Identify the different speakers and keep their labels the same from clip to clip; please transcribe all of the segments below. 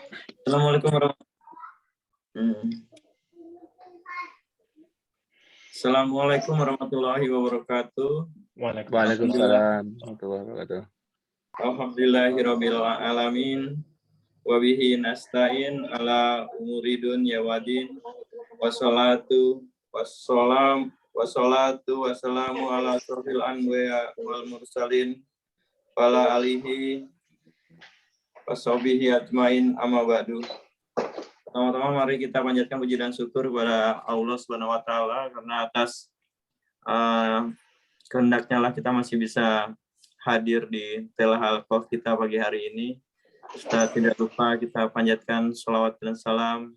Speaker 1: Assalamualaikum Assalamualaikum warahmatullahi wabarakatuh.
Speaker 2: Waalaikumsalam warahmatullahi wabarakatuh.
Speaker 1: Alhamdulillahirabbil alamin. Wa bihi nasta'in ala umuri dunya waddin. Wassalatu wassalamu ala asrofil anbiya wal mursalin wala alihi washabihi ajmain amma ba'du. Pertama-tama mari kita panjatkan puji dan syukur kepada Allah Subhanahu wa taala karena atas kehendaknya lah kita masih bisa hadir di Telehalqoh kita pagi hari ini. Kita tidak lupa kita panjatkan sholawat dan salam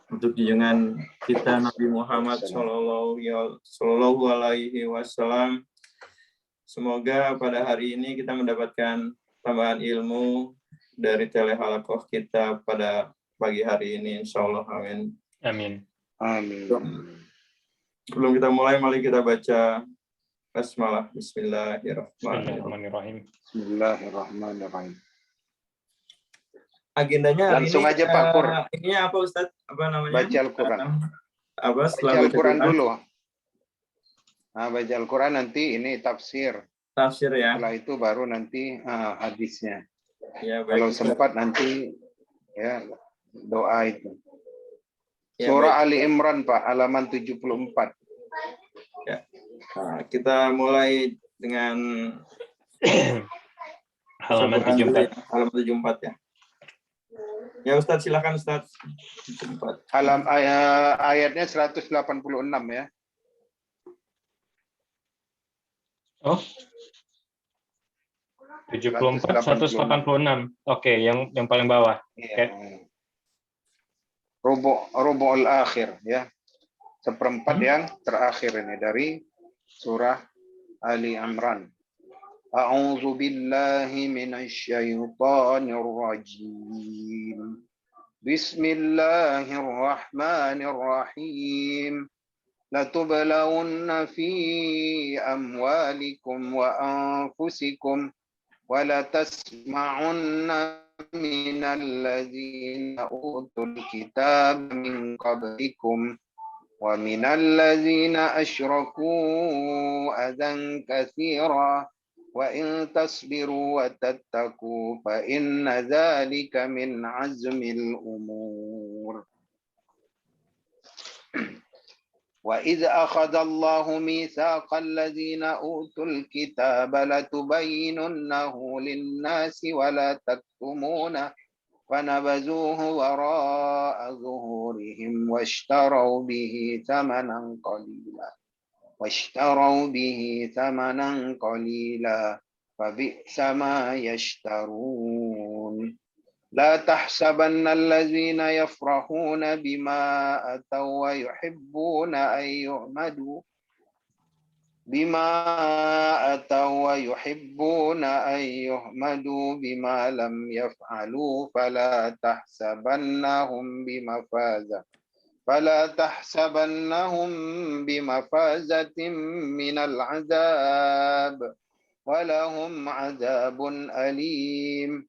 Speaker 1: untuk junjungan kita Nabi Muhammad Sallallahu Alaihi Wasallam. Semoga pada hari ini kita mendapatkan tambahan ilmu dari Telehalqoh kita pada pagi hari ini, insya Allah. Amin.
Speaker 2: Amin.
Speaker 3: Amin.
Speaker 1: Sebelum kita mulai, mari kita baca basmalah.
Speaker 2: Bismillahirrahmanirrahim.
Speaker 3: Bismillahirrahmanirrahim.
Speaker 1: Agendanya hari
Speaker 3: Langsung
Speaker 1: ini,
Speaker 3: aja Pak Pur.
Speaker 1: Ini apa Ustadz? Apa namanya?
Speaker 3: Baca Al-Quran.
Speaker 1: Setelah
Speaker 3: Baca Al-Quran dulu. Nah, baca Al-Quran nanti ini tafsir.
Speaker 1: Tafsir ya.
Speaker 3: Setelah itu baru nanti hadisnya.
Speaker 1: Ya,
Speaker 3: kalau
Speaker 1: baik.
Speaker 3: sempat nanti ya doa itu.
Speaker 1: Ya,
Speaker 3: Surah
Speaker 1: baik.
Speaker 3: Ali Imran Pak, halaman 74.
Speaker 1: Ya. Nah, kita mulai dengan
Speaker 2: Halaman 74.
Speaker 1: Halaman 74 ya. Ya Ustadz, silakan Ustadz.
Speaker 3: Ayatnya 186 ya.
Speaker 2: Oh. 74 186. Oke, yang paling bawah.
Speaker 3: Iya. Rubu'ul akhir ya. Seperempat yang terakhir ini dari surah Ali Imran. A'udzu billahi minasyaitonir rajim. Bismillahirrahmanirrahim. Latublawunna fi amwalikum wa anfusikum wa latasma'unna minal ladzina utul kitab min qablikum wa minal ladzina asyraku adan katsira wa in tasbiru wa tattaqu fa inna dzalika min azmil umur. وَإِذْ أَخَذَ اللَّهُ مِيثَاقَ الَّذِينَ أُوتُوا الْكِتَابَ لَتُبَيِّنُنَّهُ لِلنَّاسِ وَلَا تَكْتُمُونَهُ فَنَبَذُوهُ وَرَاءَ ظُهُورِهِمْ وَاشْتَرَوْا بِهِ ثَمَنًا قَلِيلًا فَبِئْسَ مَا يَشْتَرُونَ. لا تحسبن الذين يفرحون بما أتوا ويحبون أن يحمدوا بما لم يفعلوا فلا تحسبنهم بمفازة من العذاب ولهم عذاب أليم.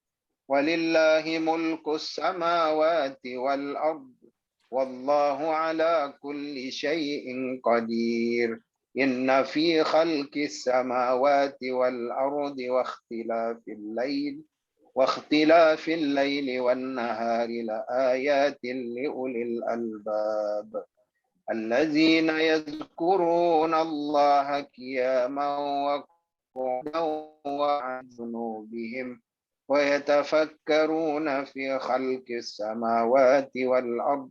Speaker 3: ولله ملك السماوات والأرض والله على كل شيء قدير. إن في خلق السماوات والأرض واختلاف الليل والنهار لآيات لأولي الألباب الذين يذكرون الله قياما وقعودا وعلى جنوبهم ويتفكرون في خلق السماوات والأرض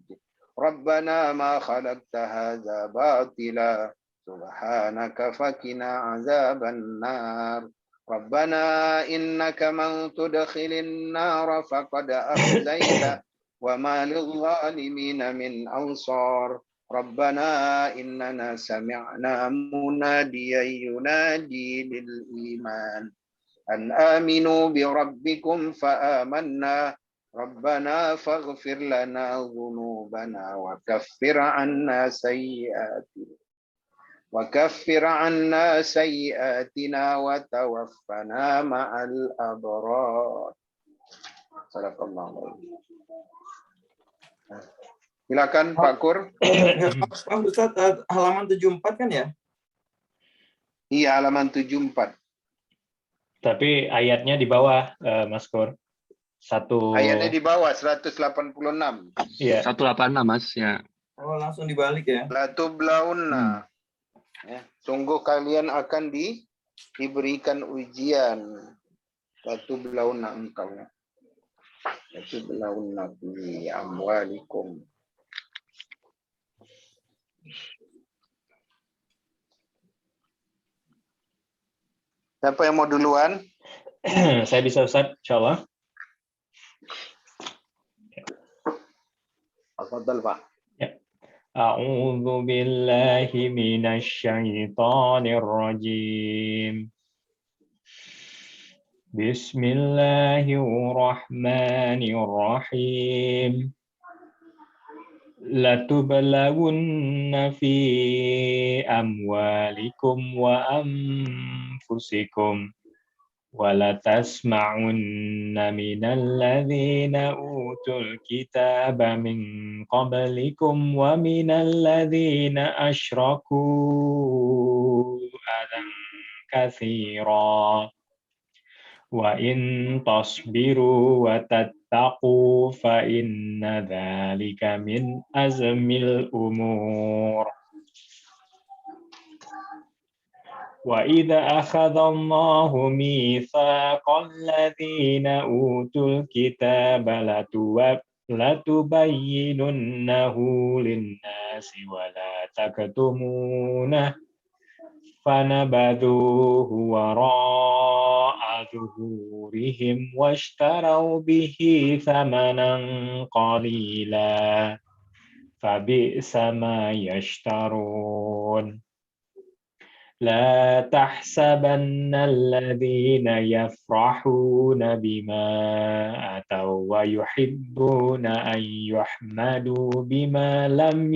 Speaker 3: ربنا ما خلقت هذا باطلا سبحانك فقنا عذاب النار ربنا إنك من تدخل النار فقد أخزيته وما للظالمين من أنصار ربنا إننا سمعنا مناديا ينادي للإيمان أن آمنوا بربكم فآمنا ربنا فاغفر لنا ذنوبنا وكفر عنا سيئاتنا وتوفنا مع الأبرار. Sadaqallah. Silakan Pak Kur.
Speaker 1: Ustaz, halaman 74 kan ya?
Speaker 3: Iya, halaman 74.
Speaker 2: Tapi ayatnya di bawah, Mas Kur.
Speaker 3: Ayatnya di bawah 186.
Speaker 2: Iya.
Speaker 4: 186 Mas ya.
Speaker 1: Oh, langsung dibalik ya.
Speaker 3: La tublaunna. Ya, sungguh kalian akan diberikan ujian. La tublaunna engkau. La tublaunna fi amwalikum. Siapa yang mau duluan?
Speaker 2: Saya bisa, Ustaz, insyaallah.
Speaker 3: Tafadhal, Pak.
Speaker 2: A'udzu billahi minasy syaithanir rajim. Bismillahirrahmanirrahim. Latublawunna fi amwalikum wa anfusikum wa latasma'unna minal ladzina utul kitaba min qablikum wa minal ladzina asyraku adan katsira wa in tasbiru wa tattaqu fa inna dzalika min azmil umur. Wa idza akhadha Allahu mitsaqal ladzina utul kitaba latubayyinunnahu lin-nasi wa la taktumunah fanabadhuhu wara'a zuhurihim washtaraw bihi thamanan qalila fabi'sa ma yashtarun. La tahsabanna alladhina yafrahuna bima ataw wa yuhibbuna an yuhmadu bima lam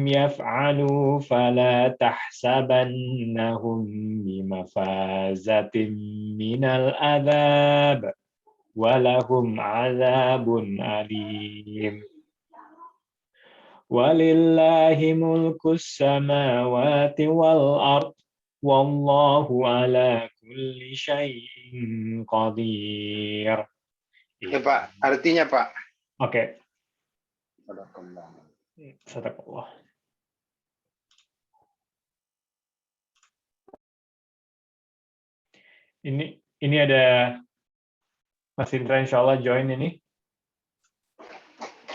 Speaker 2: yaf'alu fala tahsabannahum bimafazatin minal adzab walahum adzabun alim. Walillahi mulkus samawati wal ard wallahu ala kulli syai'in qadir.
Speaker 3: Ya, Pak. Artinya, Pak.
Speaker 2: Oke.
Speaker 3: Sadaqallah.
Speaker 2: Sadaqallah. Ini ada Mas Indra, insya Allah join ini.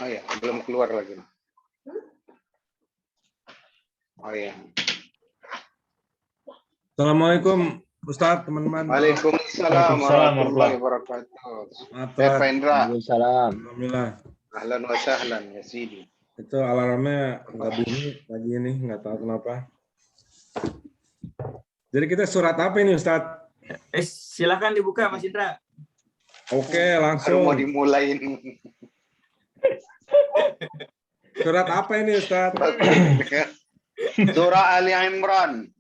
Speaker 3: Oh ya, belum keluar lagi. Oh ya.
Speaker 5: Assalamualaikum Ustadz, teman-teman.
Speaker 3: Waalaikumsalam warahmatullahi wabarakatuh. Pak Indra.
Speaker 4: Waalaikumsalam.
Speaker 5: Alhamdulillah.
Speaker 3: Ahlan wa sahlan ya Sidi.
Speaker 5: Itu alarmnya nggak bunyi lagi ini, nggak tahu kenapa. Jadi kita surat apa ini Ustadz?
Speaker 1: Silakan dibuka Mas Indra.
Speaker 5: Oke,
Speaker 3: Baru
Speaker 5: langsung.
Speaker 3: mau dimulai ini.
Speaker 5: Surat apa ini Ustadz?
Speaker 3: Surah Ali Imran.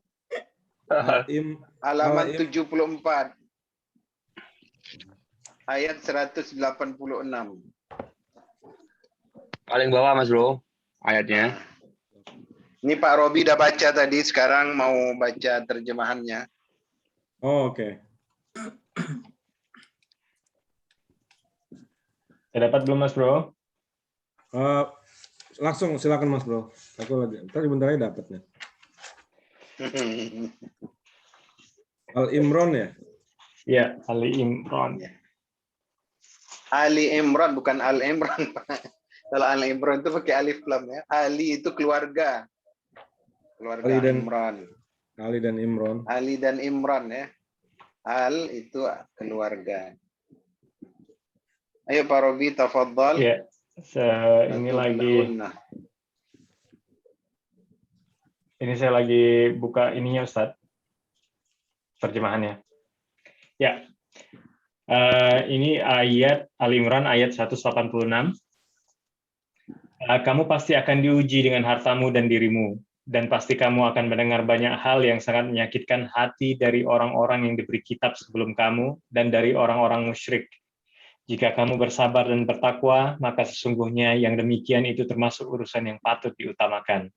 Speaker 3: Halaman
Speaker 5: Al-Im-
Speaker 3: 74. Ayat 186.
Speaker 4: Paling bawah Mas Bro ayatnya.
Speaker 3: Ini Pak Robi udah baca tadi, sekarang mau baca terjemahannya.
Speaker 5: Oh, oke.
Speaker 2: Saya dapat belum Mas Bro?
Speaker 5: Langsung silakan Mas Bro. Aku lagi. Tadi bentar lagi dapatnya. Al-Imran ya?
Speaker 2: Ya, Ali Imran.
Speaker 3: Ali Imran bukan Al Imran. Kalau Al Imran itu pakai alif lam ya. Ali itu keluarga. Keluarga
Speaker 5: Ali dan-
Speaker 3: Imran.
Speaker 5: Ali dan Imran.
Speaker 3: Ali dan Imran ya. Al itu keluarga. Ayo Pak Robi, tafadhal.
Speaker 2: Ya, ini lagi. Ini saya lagi buka ininya Ustadz. Terjemahannya. Ya. Ini ayat Ali Imran ayat 186. Kamu pasti akan diuji dengan hartamu dan dirimu. Dan pasti kamu akan mendengar banyak hal yang sangat menyakitkan hati dari orang-orang yang diberi kitab sebelum kamu dan dari orang-orang musyrik. Jika kamu bersabar dan bertakwa, maka sesungguhnya yang demikian itu termasuk urusan yang patut diutamakan.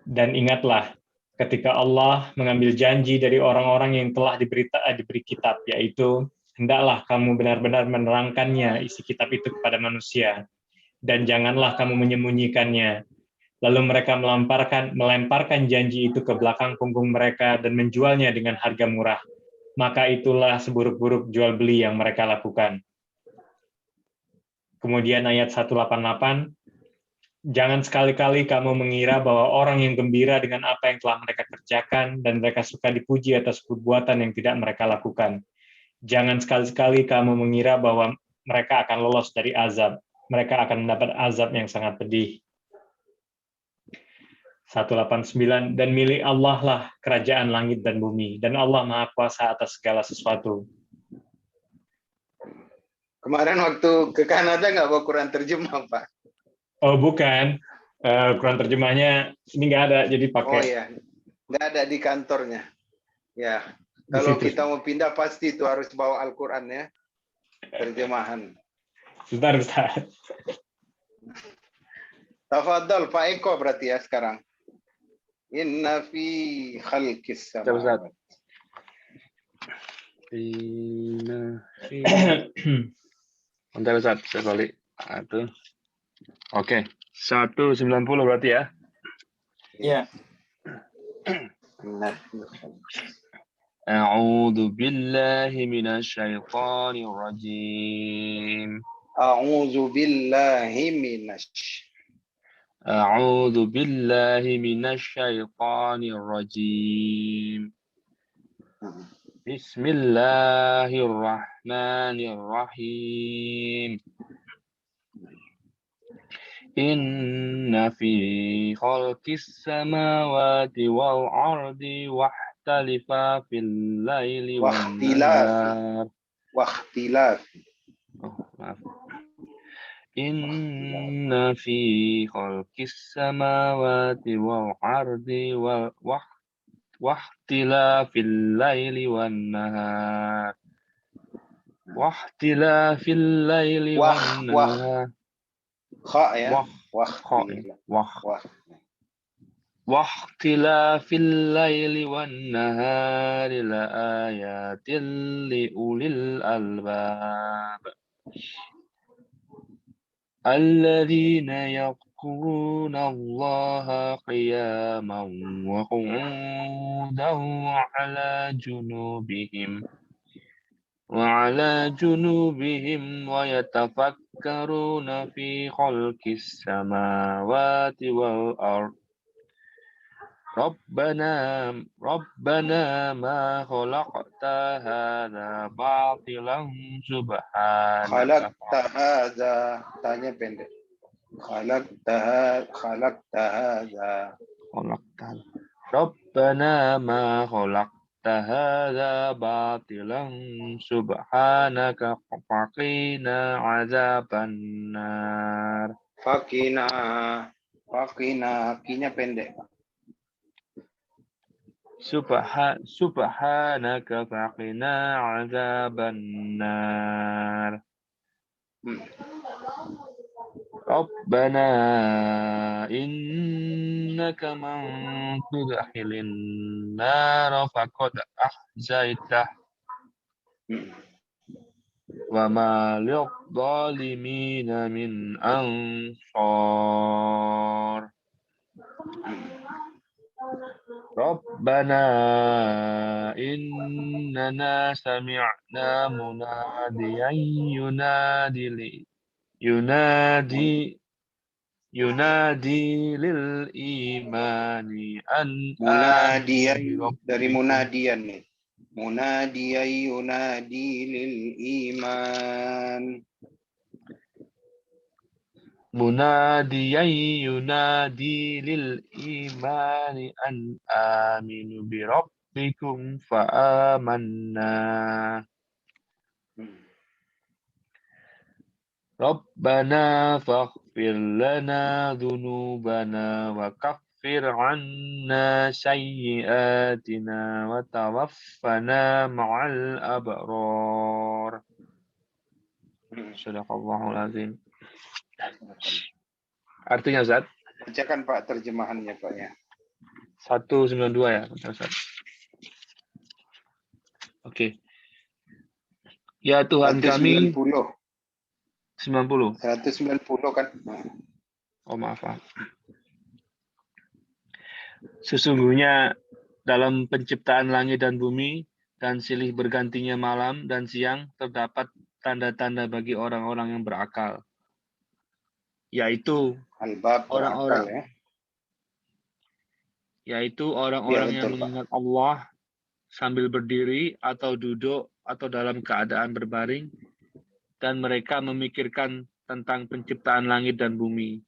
Speaker 2: Dan ingatlah, ketika Allah mengambil janji dari orang-orang yang telah diberi kitab, yaitu, hendaklah kamu benar-benar menerangkannya isi kitab itu kepada manusia, dan janganlah kamu menyembunyikannya. Lalu mereka melemparkan janji itu ke belakang punggung mereka dan menjualnya dengan harga murah. Maka itulah seburuk-buruk jual beli yang mereka lakukan. Kemudian ayat 188, jangan sekali-kali kamu mengira bahwa orang yang gembira dengan apa yang telah mereka kerjakan dan mereka suka dipuji atas perbuatan yang tidak mereka lakukan. Jangan sekali-sekali kamu mengira bahwa mereka akan lolos dari azab. Mereka akan mendapat azab yang sangat pedih. 189, dan milik Allah lah kerajaan langit dan bumi, dan Allah Maha Kuasa atas segala sesuatu.
Speaker 3: Kemarin waktu ke Kanada nggak bawa Quran terjemah, Pak?
Speaker 2: Oh, bukan. Quran terjemahnya ini nggak ada, jadi pakai.
Speaker 3: Oh ya, nggak ada di kantornya. Ya,
Speaker 2: Di
Speaker 3: kalau
Speaker 2: situ.
Speaker 3: kita mau pindah pasti itu harus bawa Al-Quran ya, terjemahan.
Speaker 2: Bentar.
Speaker 3: Tafadhal Pak Eko berarti ya sekarang. Inna fi khalqis samawati.
Speaker 4: Bentar Ustaz, saya balik. Itu. Oke, 190 berarti ya.
Speaker 1: Ya.
Speaker 4: A'udzu billahi minasy syaithanir rajim.
Speaker 3: A'udzu billahi minasy.
Speaker 4: A'udzu billahi minasy syaithanir rajim. Bismillahirrahmanirrahim. Inna fi khalqis samawati wal ardi wahtalifa fil laili wan nahar.
Speaker 3: Wakhtilaf.
Speaker 4: Oh, maaf. Inna fi khalqis samawati wal ardi wahtilafil laili wan nahar. Wahtilafil laili wan nahar.
Speaker 3: Kha ya.
Speaker 4: Wahtilafil laili wan nahari la ayatil li ulil albab. Alladzina yadhkuruna Allaha qiyaman wa qu'udan wa 'ala junubihim wa yatafakkaruna fi khalqis samawati wal ard. Rabbana ma khalaqta hadza batilan subhanaka.
Speaker 3: Khalaqta hadza, tanya pendek. Khalaqta hadza.
Speaker 4: Rabbana ma khalaqta hadza batilan subhanaka faqina azabannar.
Speaker 3: Fakina, kinya pendek.
Speaker 4: Subhanaka faqina azabannar. Rabbana innaka man tudkhilin nar faqad ahzaitah wa ma lidh-dhalimin min ansar. Rabbana innana sami'na munadiyan yunadi lil imani an
Speaker 3: Munadiyan dari munadian nih. Munadiyan yunadi lil iman.
Speaker 4: Munadiyan yunadi lil imani an aminu bi rabbikum fa amanna. Rabbana faghfir lana dhunubana wa kaffir anna sayyiatina wa tawaffana ma'al abrar. Sadaqallahul azim. Artinya Ustaz?
Speaker 3: Bacakan Pak terjemahannya Pak ya.
Speaker 4: 192 ya, Ustaz. Oke. Ya Tuhan kami
Speaker 3: 190.
Speaker 4: 90.
Speaker 3: 190 kan.
Speaker 4: Oh maaf. Sesungguhnya dalam penciptaan langit dan bumi dan silih bergantinya malam dan siang terdapat tanda-tanda bagi orang-orang yang berakal. Yaitu
Speaker 3: Albab berakal ya.
Speaker 4: Yaitu orang-orang yang mengingat Allah sambil berdiri atau duduk atau dalam keadaan berbaring, dan mereka memikirkan tentang penciptaan langit dan bumi.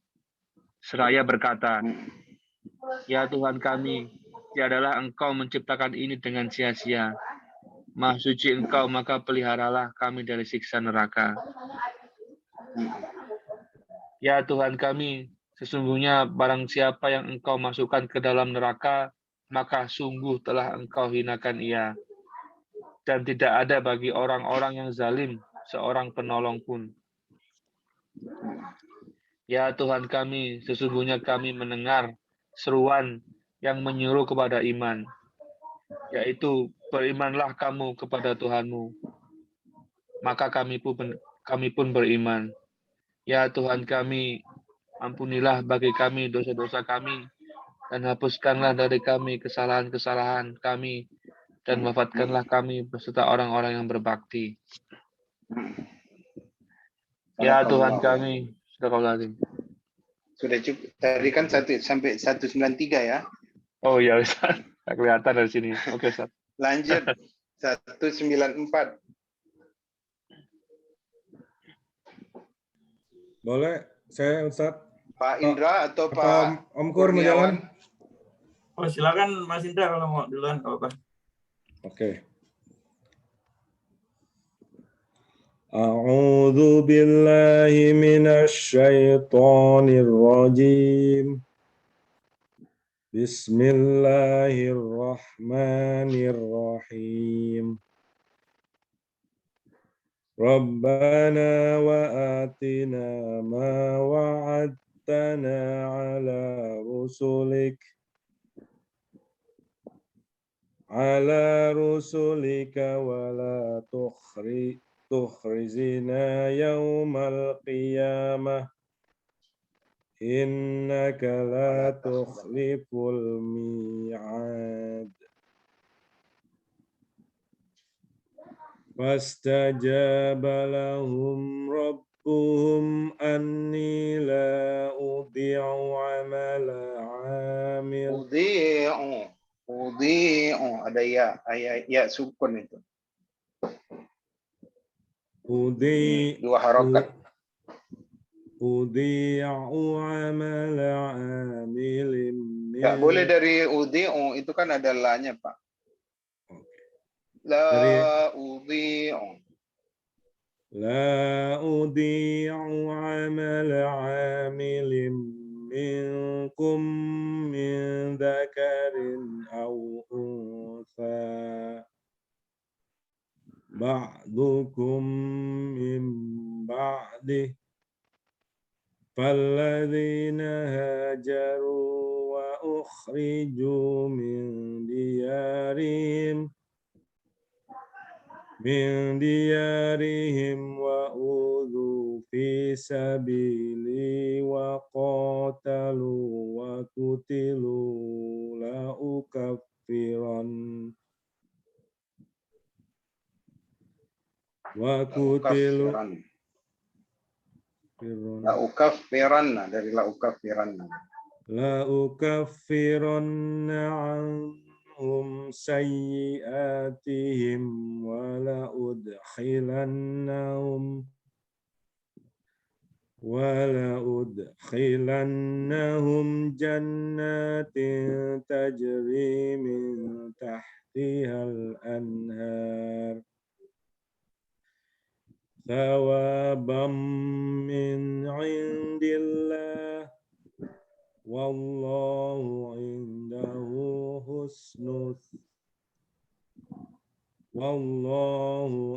Speaker 4: Seraya berkata, ya Tuhan kami, tiadalah Engkau menciptakan ini dengan sia-sia. Maha suci Engkau, maka peliharalah kami dari siksa neraka. Ya Tuhan kami, sesungguhnya barang siapa yang Engkau masukkan ke dalam neraka, maka sungguh telah Engkau hinakan ia. Dan tidak ada bagi orang-orang yang zalim seorang penolong pun. Ya Tuhan kami, sesungguhnya kami mendengar seruan yang menyuruh kepada iman, yaitu berimanlah kamu kepada Tuhanmu. Maka kami pun beriman. Ya Tuhan kami, ampunilah bagi kami dosa-dosa kami, dan hapuskanlah dari kami kesalahan-kesalahan kami, dan wafatkanlah kami beserta orang-orang yang berbakti. Ya Tuhan kami,
Speaker 3: sudah cukup. Tadi kan sampai 193 ya.
Speaker 4: Oh ya Ustaz, tak kelihatan dari sini. Oke Ustaz.
Speaker 3: Lanjut 194.
Speaker 5: Boleh saya Ustaz?
Speaker 3: Pak Indra atau Pak
Speaker 5: Om Kur mau jalan?
Speaker 1: Oh silakan Mas Indra kalau mau duluan apa-apa.
Speaker 5: Oke. A'udzu billahi minasy syaithanir rajim. Bismillahirrahmanirrahim. Rabbana wa atina ma wa'adtana ala rusulika wa la tukhrizina yawmal qiyamah innaka la tukhliful mi'ad. Fastajaba lahum rabbuhum anni la udhi'u amala amil.
Speaker 3: Udhi'u ada ya sukun itu. Dua harokat.
Speaker 5: Udhi'u amala amilin.
Speaker 3: Nggak boleh dari udhi'u, itu kan ada la-nya Pak. La udhi'u.
Speaker 5: La udhi'u amala amilin minkum min dzakarin aw untha. Ba'dukum min ba'dih. فالذين هاجروا وأخرجوا من ديارهم وأوذوا في سبيلي وقاتلوا وقتلوا
Speaker 3: La'ukaffiranna dari la'ukaffiranna.
Speaker 5: La'ukaffiranna anhum sayyi'atihim wa la'udkhilannahum jannatin tajri min tahtihal anhar. Thawabam wallahu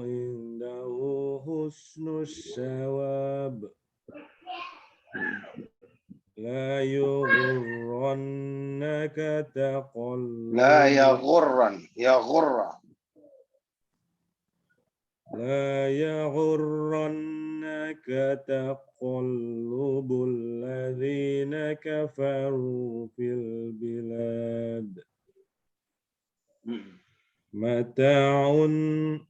Speaker 5: indahu husnus syawab. La yughurrannaka taqallub.
Speaker 3: La yaghurran, yaghurra.
Speaker 5: La yaghurrannaka taqallubul ladzina kafaru fil bilad. Mata'un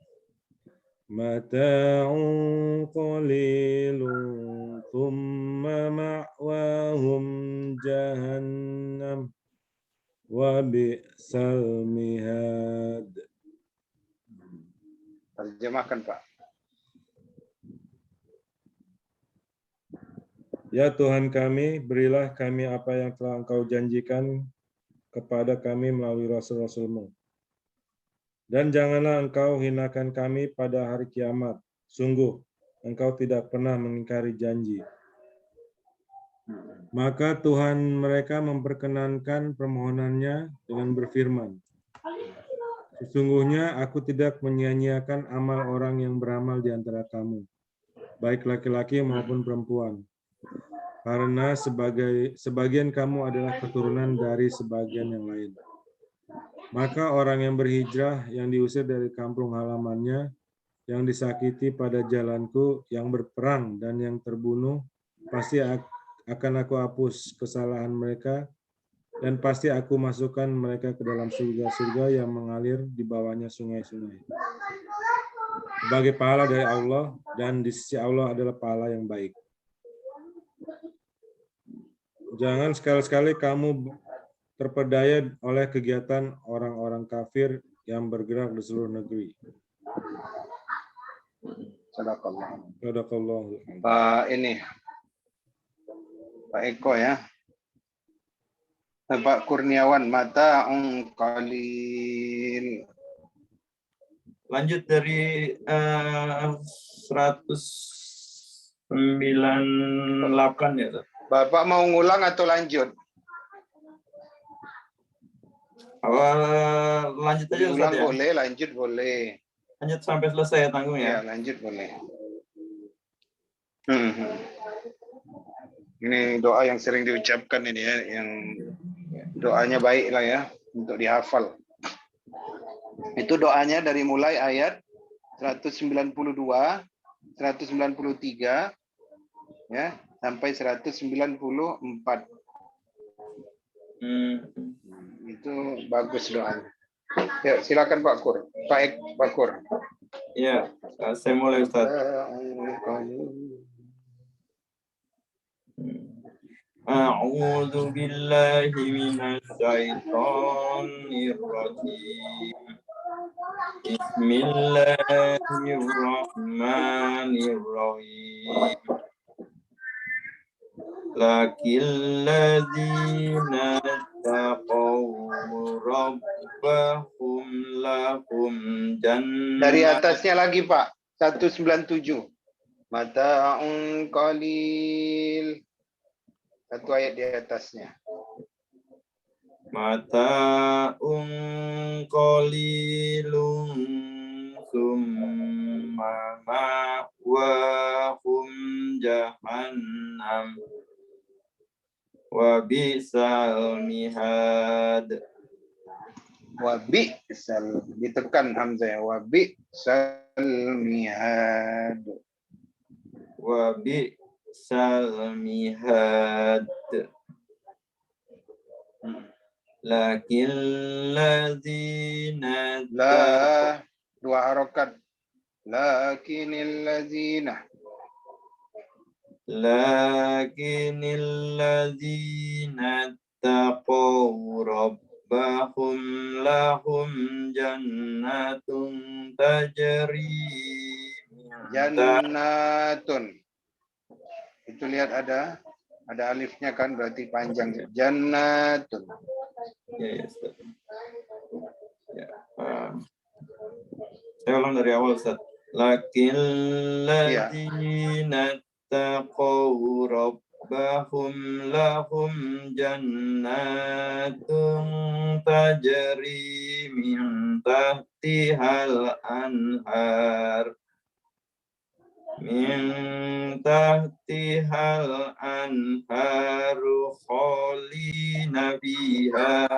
Speaker 5: qalilun thumma ma'wahum jahannam wa bi'sal mihad.
Speaker 3: Terjemahkan, Pak.
Speaker 5: Ya Tuhan kami, berilah kami apa yang telah Engkau janjikan kepada kami melalui Rasul-Rasul-Mu. Dan janganlah Engkau hinakan kami pada hari kiamat. Sungguh, Engkau tidak pernah mengingkari janji. Maka Tuhan mereka memperkenankan permohonannya dengan berfirman, sesungguhnya aku tidak menyia-nyiakan amal orang yang beramal di antara kamu, baik laki-laki maupun perempuan. Karena sebagian kamu adalah keturunan dari sebagian yang lain. Maka orang yang berhijrah, yang diusir dari kampung halamannya, yang disakiti pada jalanku, yang berperang dan yang terbunuh, pasti akan aku hapus kesalahan mereka, dan pasti aku masukkan mereka ke dalam surga-surga yang mengalir di bawahnya sungai-sungai. Sebagai pahala dari Allah, dan di sisi Allah adalah pahala yang baik. Jangan sekali-sekali kamu terpedaya oleh kegiatan orang-orang kafir yang bergerak di seluruh negeri. Sadaqallah.
Speaker 3: Pak Eko ya. Pak Kurniawan, mata'un qalil.
Speaker 1: Lanjut dari 198 ya, Ustaz.
Speaker 3: Bapak mau ngulang atau lanjut?
Speaker 1: Lanjut aja, Ustaz,
Speaker 3: Ulang
Speaker 1: ya.
Speaker 3: boleh, lanjut boleh.
Speaker 1: Lanjut sampai selesai ya, tanggung
Speaker 3: Ya,
Speaker 1: ya.
Speaker 3: lanjut boleh. Ini doa yang sering diucapkan ini ya, yang doanya baik lah ya, untuk dihafal. Itu doanya dari mulai ayat 192, 193, ya, sampai 194. Itu bagus doanya. Ya, silakan Pak Kur. Pak Kur.
Speaker 1: Ya, saya mulai, Ustaz. A'udzu billahi minasyaitonir rajim. Bismillahirrahmanirrahim. Lakil ladzina taqaw rabbahum lahum jannah.
Speaker 3: Dari atasnya lagi Pak, 197. Mata'un qalil. Satu ayat di atasnya.
Speaker 1: Mata'un qalilun summa ma'wahum jahannam wa bi'sal mihad.
Speaker 3: Wa bi'sal, ditekan hamzah ya. Wa bi'sal mihad.
Speaker 1: Wa bi'sal mihad. Lakin ladzina
Speaker 3: La, dua harokat. Lakinil ladzina.
Speaker 1: Lakinil ladzina taqaw rabbahum lahum jannatun tajri.
Speaker 3: Jannatun. Itu lihat ada alifnya kan, berarti panjang. Jannatun.
Speaker 1: Ya, Ustaz. Ya, saya ulang dari awal, Ustaz. Lakin ladzina taqaw bahum lahum jannatun tajri min tahtihal anhar khalina biha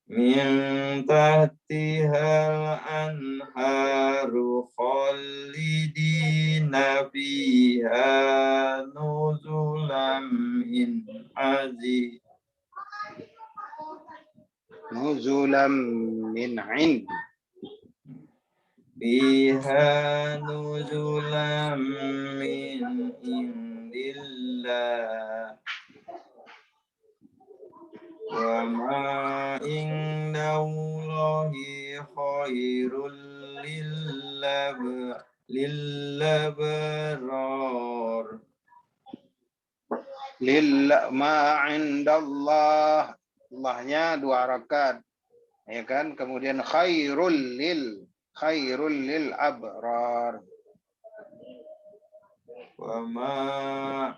Speaker 1: min tahtihal anharu khalidina fiha nuzulam min azim
Speaker 3: Nuzulam min ind.
Speaker 1: fiha nuzulam min indillah wa ma indallahi khairul lillabrar
Speaker 3: Ma indallah. Allahnya 2 harakat. Ya kan? Kemudian khairul lil abrar.
Speaker 1: wa ma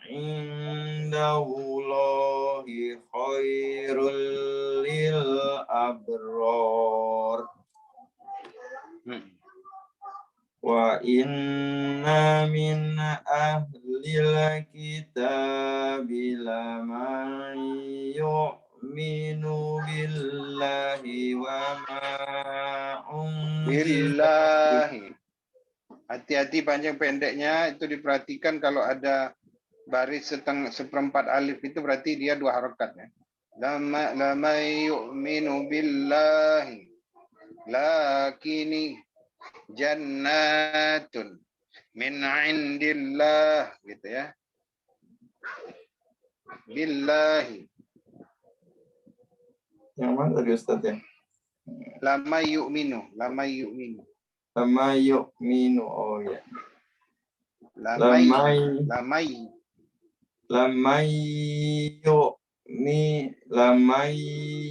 Speaker 1: indallahi khairul lil abrar wa inna min ahlil kitabi laman yu'minu billahi wa ma
Speaker 3: Billahi. Hati-hati panjang pendeknya itu diperhatikan, kalau ada baris seperempat alif itu berarti dia 2 harakat ya. Lama yu'minu billahi lakini jannatun min indillah gitu ya. Billahi.
Speaker 1: Yang mana tadi Ustaz ya?
Speaker 3: Lama yu'minu.
Speaker 1: Lama yu'minu. Oh ya.
Speaker 3: Lamai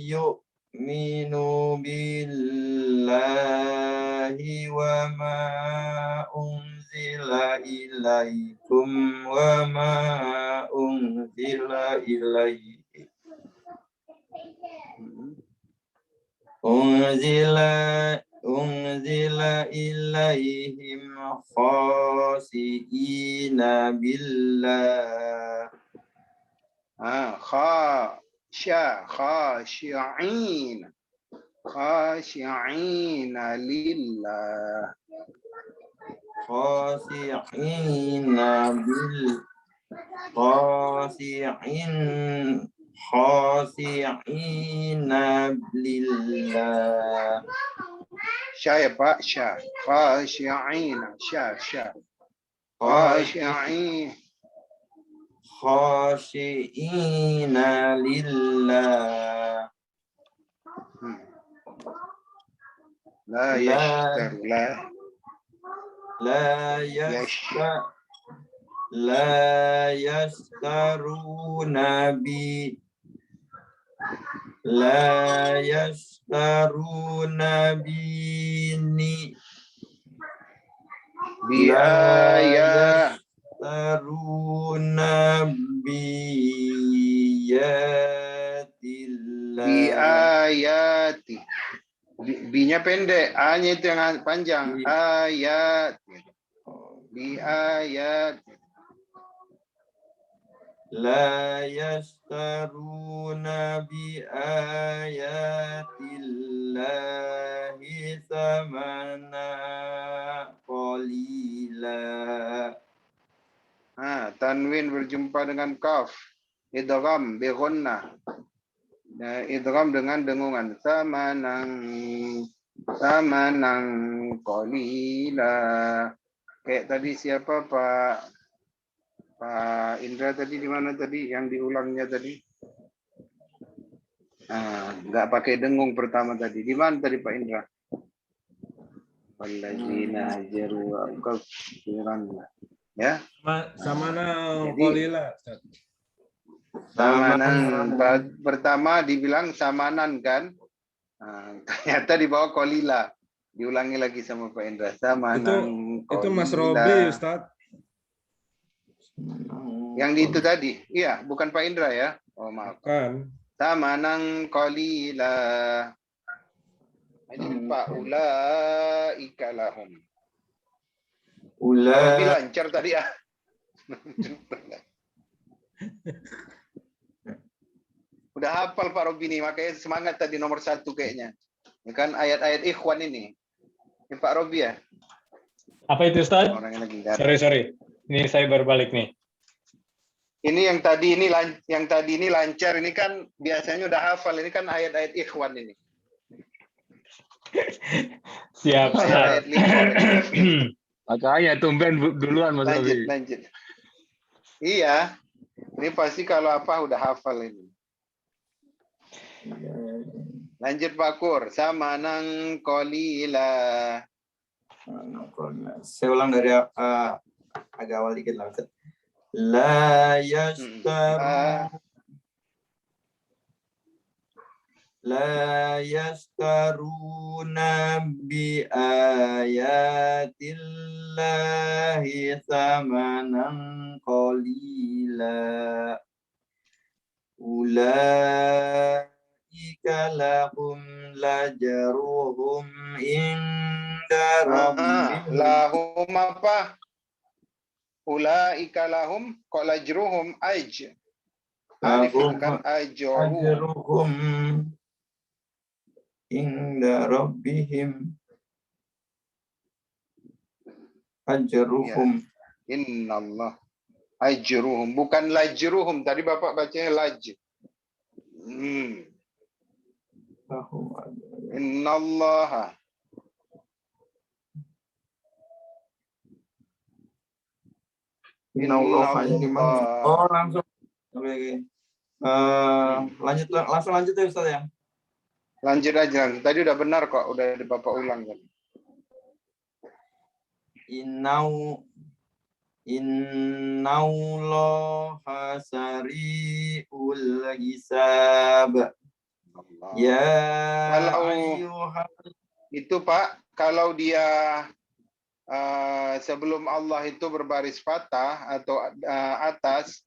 Speaker 1: yu'minu billahi wa ma unzila ilaikum wa ma unzila ilaihi unzila ilaihim khasi'ina billah.
Speaker 3: Khashi'ina lillah.
Speaker 1: Khasi'ina lillah.
Speaker 3: Sya ya Pak, sya. Khashi'ina, sya.
Speaker 1: Khashi'ina lillah.
Speaker 3: La yashtaru
Speaker 1: la yashtaruna
Speaker 3: biayati. B-nya pendek, A-nya itu yang panjang. Ayat. Biayat.
Speaker 1: La yashtaruna biayatillahi thamana qalila.
Speaker 3: Tanwin berjumpa dengan kaf. Idgham bi ghunnah. Idgham dengan dengungan. Samanang qalila. Kayak tadi siapa Pak Indra tadi, di mana tadi yang diulangnya tadi? Nggak pakai dengung pertama tadi. Di mana tadi Pak Indra? Walladzina hajaru kafiran. Ya.
Speaker 5: Samana qalila.
Speaker 3: Samanan pertama dibilang samanan kan? Ternyata di bawah qalila. Diulangi lagi sama Pak Indra. Samanan
Speaker 5: Itu Mas Robi, Ustaz.
Speaker 3: Yang di itu tadi. Iya, bukan Pak Indra ya. Oh, maaf.
Speaker 5: Kan
Speaker 3: Tamanan qalila. Ini Pak ulaika lahum. Robi lancar tadi ya. Udah hafal Pak Robi nih, makanya semangat tadi nomor 1 kayaknya. Ini kan ayat-ayat ikhwan ini. Ini Pak Robi ya.
Speaker 2: Apa itu Ustaz?
Speaker 3: Orang yang lagi garap.
Speaker 2: Sorry. Ini saya baru balik nih.
Speaker 3: Ini yang tadi ini lancar, ini kan biasanya udah hafal, ini kan ayat-ayat ikhwan ini.
Speaker 2: Siap.
Speaker 3: Ayat-ayat
Speaker 4: Makanya tumben duluan Mas Robi.
Speaker 3: lanjut. Iya. Ini pasti kalau apa udah hafal ini. Lanjut Pak Kur, sama nang qalila.
Speaker 1: Saya ulang dari agak awal dikit lah. La yastaruna bi ayatillahi thamanan qalila. Ulaika lahum lajruhum inda rabbihim.
Speaker 3: Lahum apa? Ulaika lahum kok lajruhum aj. Alif kan
Speaker 1: ajruhum inda rabbihim. Ajruhum.
Speaker 3: Ya. Innallah. Ajruhum. Bukan lajruhum. Tadi Bapak bacanya laj. Innallaha.
Speaker 1: Innallaha ini gimana? Oh, langsung. Oke. Langsung lanjut ya Ustaz ya.
Speaker 3: Lanjut aja. Tadi udah benar kok, udah Bapak ulang kan.
Speaker 1: Innallaha sari'ul hisab. Ya ayyuhal.
Speaker 3: Itu Pak, kalau dia sebelum Allah itu berbaris patah atau atas,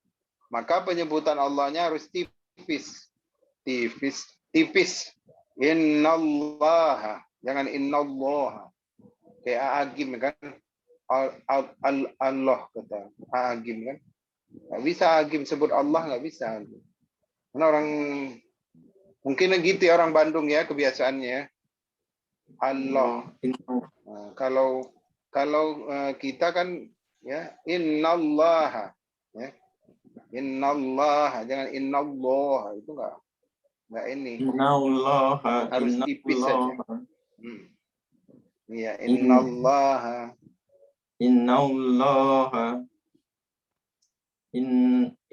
Speaker 3: maka penyebutan Allahnya harus tipis. Innallaha, jangan innallaha. Kayak agim kan, Allah kata agim kan, nggak bisa agim sebut Allah, nggak bisa. Karena orang mungkin gitu ya, orang Bandung ya kebiasaannya. Allah. Kalau kita kan ya innallaha ya. Innallaha, jangan innallah, itu enggak ini.
Speaker 1: Innallaha
Speaker 3: harus tipis saja. Iya, innallaha.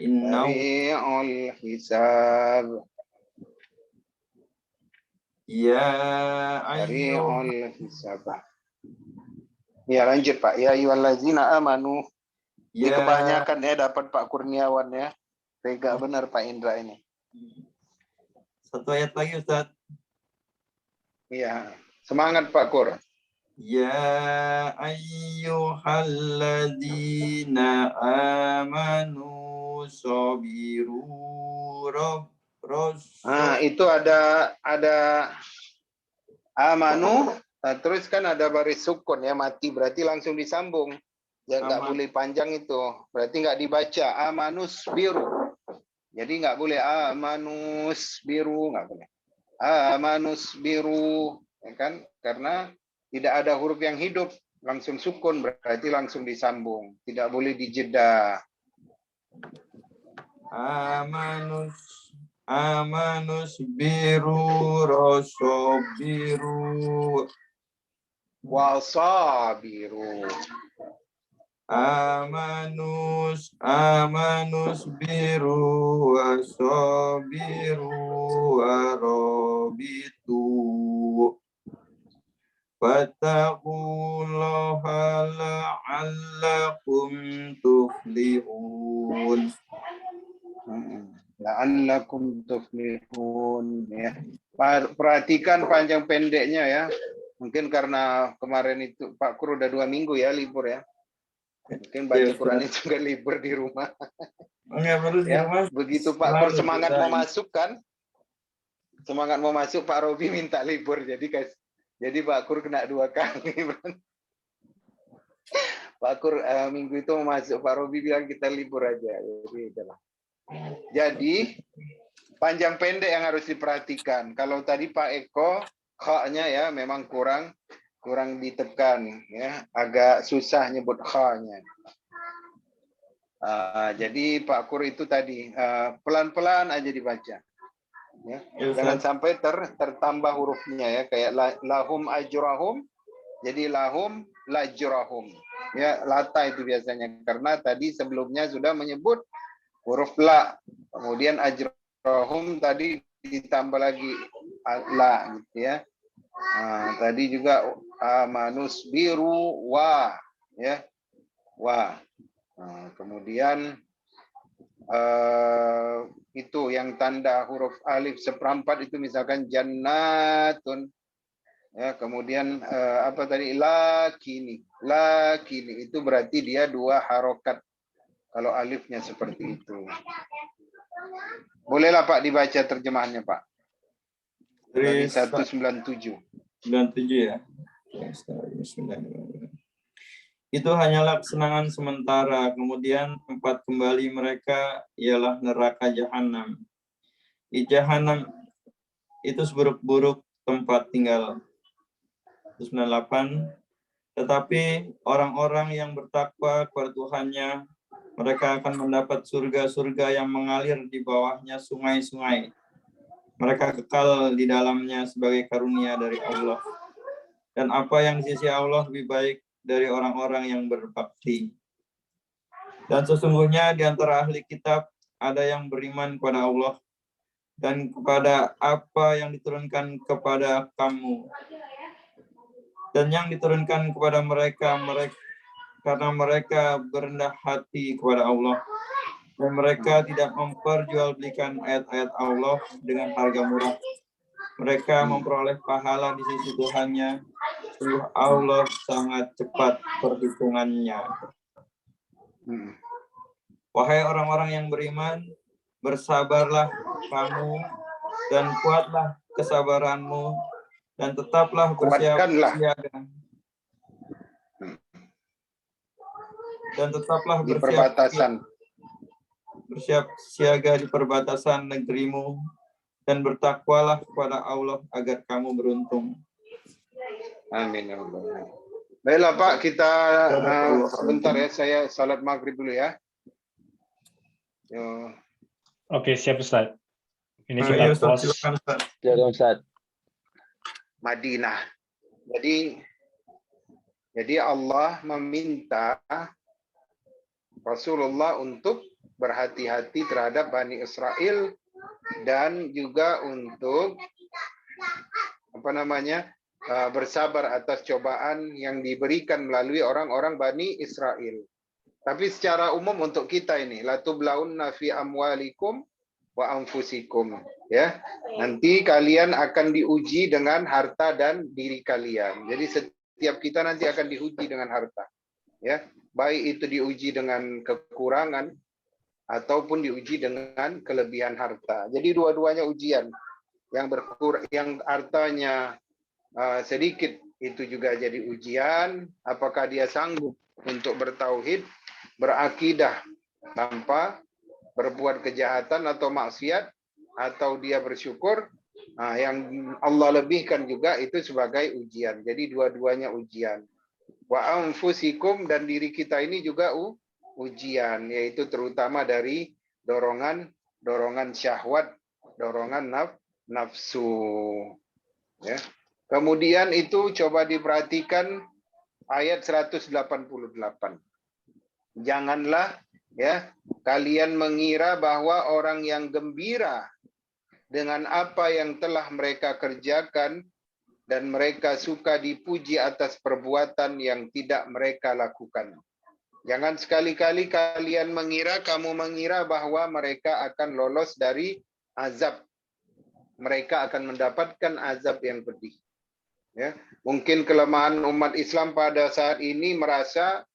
Speaker 3: Sari'ul hisab.
Speaker 1: Ya
Speaker 3: sari'ul hisab. Ya lanjut Pak. Ya ayyuhallazina amanu. Ini kebanyakan ya dapat Pak Kurniawan ya. Tega benar Pak Indra ini.
Speaker 1: Satu ayat lagi Ustaz.
Speaker 3: Iya. Semangat Pak Kur.
Speaker 1: Ya ayyuhalladzina amanu sabiru
Speaker 3: itu ada amanu. Nah, terus kan ada baris sukun ya, mati berarti langsung disambung. Ya nggak boleh panjang itu. Berarti nggak dibaca amanus biru. Jadi nggak boleh amanus biru, nggak boleh. Amanus biru, ya kan? Karena tidak ada huruf yang hidup, langsung sukun berarti langsung disambung. Tidak boleh dijeda.
Speaker 1: Amanus biru rosobiru.
Speaker 3: Wasabiru.
Speaker 1: Amanus biru wasabiru warobitu. Fattaqullaha la'allakum tuflihun.
Speaker 3: La'allakum tuflihun ya. Perhatikan panjang pendeknya ya. Mungkin karena kemarin itu Pak Kur udah 2 minggu ya libur ya. Mungkin baca
Speaker 1: Ya,
Speaker 3: Quran
Speaker 1: Ustaz.
Speaker 3: itu juga libur di rumah.
Speaker 1: Enggak perlu di
Speaker 3: Ya,
Speaker 1: rumah.
Speaker 3: begitu Pak Kur
Speaker 1: Selalu
Speaker 3: semangat
Speaker 1: kita
Speaker 3: mau masuk kan, semangat mau masuk Pak Robi minta libur. Jadi Pak Kur kena 2 kali. Pak Kur minggu itu mau masuk, Pak Robi bilang kita libur aja. Jadi panjang pendek yang harus diperhatikan. Kalau tadi Pak Eko kha-nya ya memang kurang ditekan ya, agak susah nyebut kha-nya. Jadi Pak Kur itu tadi pelan-pelan aja dibaca. Ya.
Speaker 1: Ya,
Speaker 3: Jangan
Speaker 1: Ustaz.
Speaker 3: sampai tertambah hurufnya ya, kayak lahum ajrahum jadi lahum lajrahum. Ya, lata itu biasanya karena tadi sebelumnya sudah menyebut huruf la. Kemudian ajrahum tadi ditambah lagi la gitu ya. Tadi juga manus biru wa ya. Wa. Kemudian itu yang tanda huruf alif seperempat itu misalkan jannatun ya, kemudian apa tadi lakini itu berarti dia 2 harokat kalau alifnya seperti itu. Bolehlah Pak dibaca terjemahannya Pak dari 197
Speaker 1: ya. Bismillahirrahmanirrahim. Itu hanyalah kesenangan sementara, kemudian tempat kembali mereka ialah neraka jahanam. Di jahanam itu seburuk-buruk tempat tinggal. 98. Tetapi orang-orang yang bertakwa kepada Tuhannya, mereka akan mendapat surga-surga yang mengalir di bawahnya sungai-sungai. Mereka kekal di dalamnya sebagai karunia dari Allah. Dan apa yang di sisi Allah lebih baik dari orang-orang yang berbakti. Dan sesungguhnya di antara ahli kitab ada yang beriman kepada Allah dan kepada apa yang diturunkan kepada kamu. Dan yang diturunkan kepada mereka karena mereka berendah hati kepada Allah. Dan mereka tidak memperjualbelikan ayat-ayat Allah dengan harga murah. Mereka memperoleh pahala di sisi Tuhannya. Sungguh Allah sangat cepat perhitungannya. Wahai orang-orang yang beriman, bersabarlah kamu dan kuatlah kesabaranmu dan tetaplah bersiap siaga. Dan tetaplah bersiap siaga di perbatasan negerimu dan bertakwalah kepada Allah agar kamu beruntung.
Speaker 3: Amin. Baiklah Pak, kita sebentar ya, saya salat maghrib dulu ya.
Speaker 2: Oke, siap Ustaz. Ini kita pause.
Speaker 4: Silakan Ustaz.
Speaker 3: Madinah. Jadi Allah meminta Rasulullah untuk berhati-hati terhadap Bani Israel dan juga untuk bersabar atas cobaan yang diberikan melalui orang-orang Bani Israel. Tapi secara umum untuk kita ini, la tublaunna fi amwalikum wa anfusikum, ya. Nanti kalian akan diuji dengan harta dan diri kalian. Jadi setiap kita nanti akan diuji dengan harta, ya. Baik itu diuji dengan kekurangan ataupun diuji dengan kelebihan harta. Jadi dua-duanya ujian. Yang hartanya sedikit itu juga jadi ujian, apakah dia sanggup untuk bertauhid, berakidah tanpa berbuat kejahatan atau maksiat, atau dia bersyukur. Yang Allah lebihkan juga itu sebagai ujian. Jadi dua-duanya ujian. Wa anfusikum, dan diri kita ini juga ujian, yaitu terutama dari dorongan syahwat, dorongan nafsu, ya. Kemudian itu coba diperhatikan ayat 188. Janganlah ya kalian mengira bahwa orang yang gembira dengan apa yang telah mereka kerjakan dan mereka suka dipuji atas perbuatan yang tidak mereka lakukan. Jangan sekali-kali kalian kamu mengira bahwa mereka akan lolos dari azab. Mereka akan mendapatkan azab yang pedih. Ya, mungkin kelemahan umat Islam pada saat ini merasa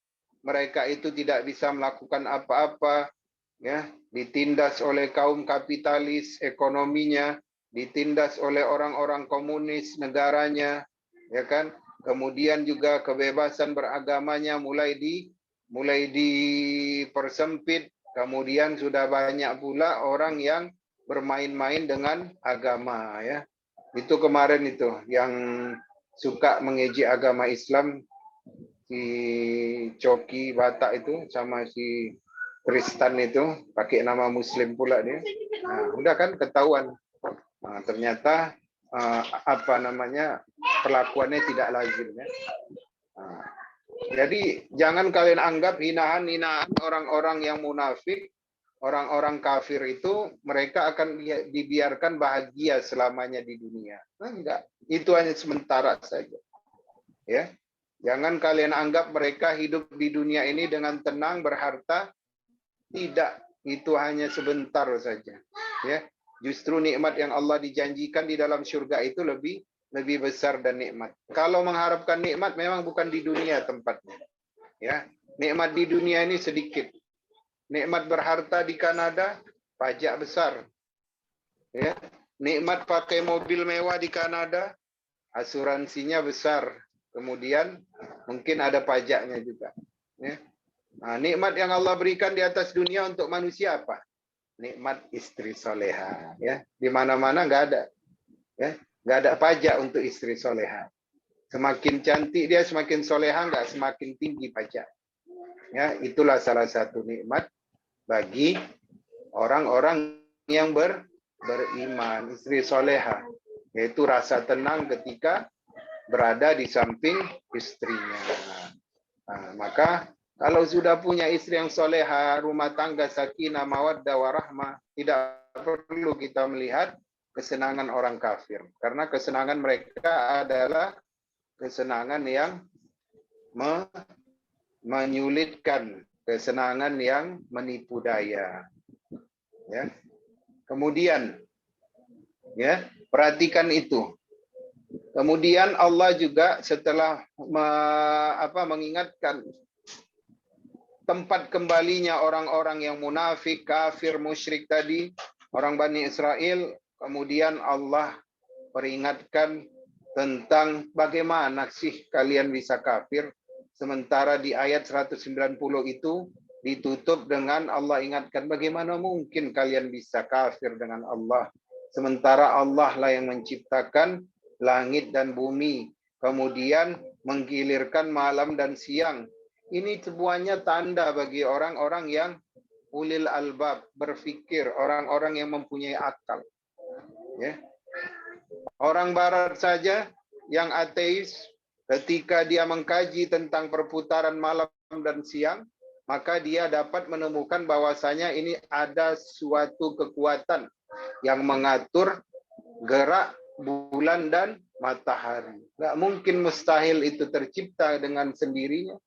Speaker 3: mereka itu tidak bisa melakukan apa-apa, ya, ditindas oleh kaum kapitalis ekonominya, ditindas oleh orang-orang komunis negaranya, ya kan? Kemudian juga kebebasan beragamanya mulai dipersempit. Kemudian sudah banyak pula orang yang bermain-main dengan agama, ya. Itu kemarin itu yang suka mengejek agama Islam, si Coki Batak itu sama si Tristan itu pakai nama Muslim pula dia. Nah, udah kan ketahuan. Nah, ternyata apa namanya perlakuannya tidak lazim, ya. Nah, jadi jangan kalian anggap hinaan-hinaan orang-orang yang munafik, orang-orang kafir itu mereka akan dibiarkan bahagia selamanya di dunia. Nah, enggak, itu hanya sementara saja. Ya, jangan kalian anggap mereka hidup di dunia ini dengan tenang berharta. Tidak, itu hanya sebentar saja. Ya, justru nikmat yang Allah dijanjikan di dalam surga itu lebih besar dan nikmat. Kalau mengharapkan nikmat memang bukan di dunia tempatnya. Ya, nikmat di dunia ini sedikit. Nikmat berharta di Kanada pajak besar. Ya, nikmat pakai mobil mewah di Kanada asuransinya besar. Kemudian mungkin ada pajaknya juga. Ya. Nah, nikmat yang Allah berikan di atas dunia untuk manusia apa? Nikmat istri soleha, ya. Di mana-mana nggak ada, ya, nggak ada pajak untuk istri soleha. Semakin cantik dia, semakin soleha, nggak semakin tinggi pajak. Ya, itulah salah satu nikmat bagi orang-orang yang beriman, istri soleha, yaitu rasa tenang ketika berada di samping istrinya. Nah, maka kalau sudah punya istri yang soleha, rumah tangga sakinah, mawaddah, warahmah, tidak perlu kita melihat kesenangan orang kafir. Karena kesenangan mereka adalah kesenangan yang menyulitkan, kesenangan yang menipu daya. Ya. Kemudian, ya, perhatikan itu. Kemudian Allah juga setelah mengingatkan tempat kembalinya orang-orang yang munafik, kafir, musyrik tadi, orang Bani Israel, kemudian Allah peringatkan tentang bagaimana sih kalian bisa kafir, sementara di ayat 190 itu ditutup dengan Allah ingatkan bagaimana mungkin kalian bisa kafir dengan Allah, sementara Allah lah yang menciptakan langit dan bumi, kemudian menggilirkan malam dan siang. Ini semuanya tanda bagi orang-orang yang ulil albab, berfikir, orang-orang yang mempunyai akal. Ya. Orang barat saja yang ateis, ketika dia mengkaji tentang perputaran malam dan siang, maka dia dapat menemukan bahwasanya ini ada suatu kekuatan yang mengatur gerak bulan dan matahari. Nggak mungkin, mustahil itu tercipta dengan sendirinya.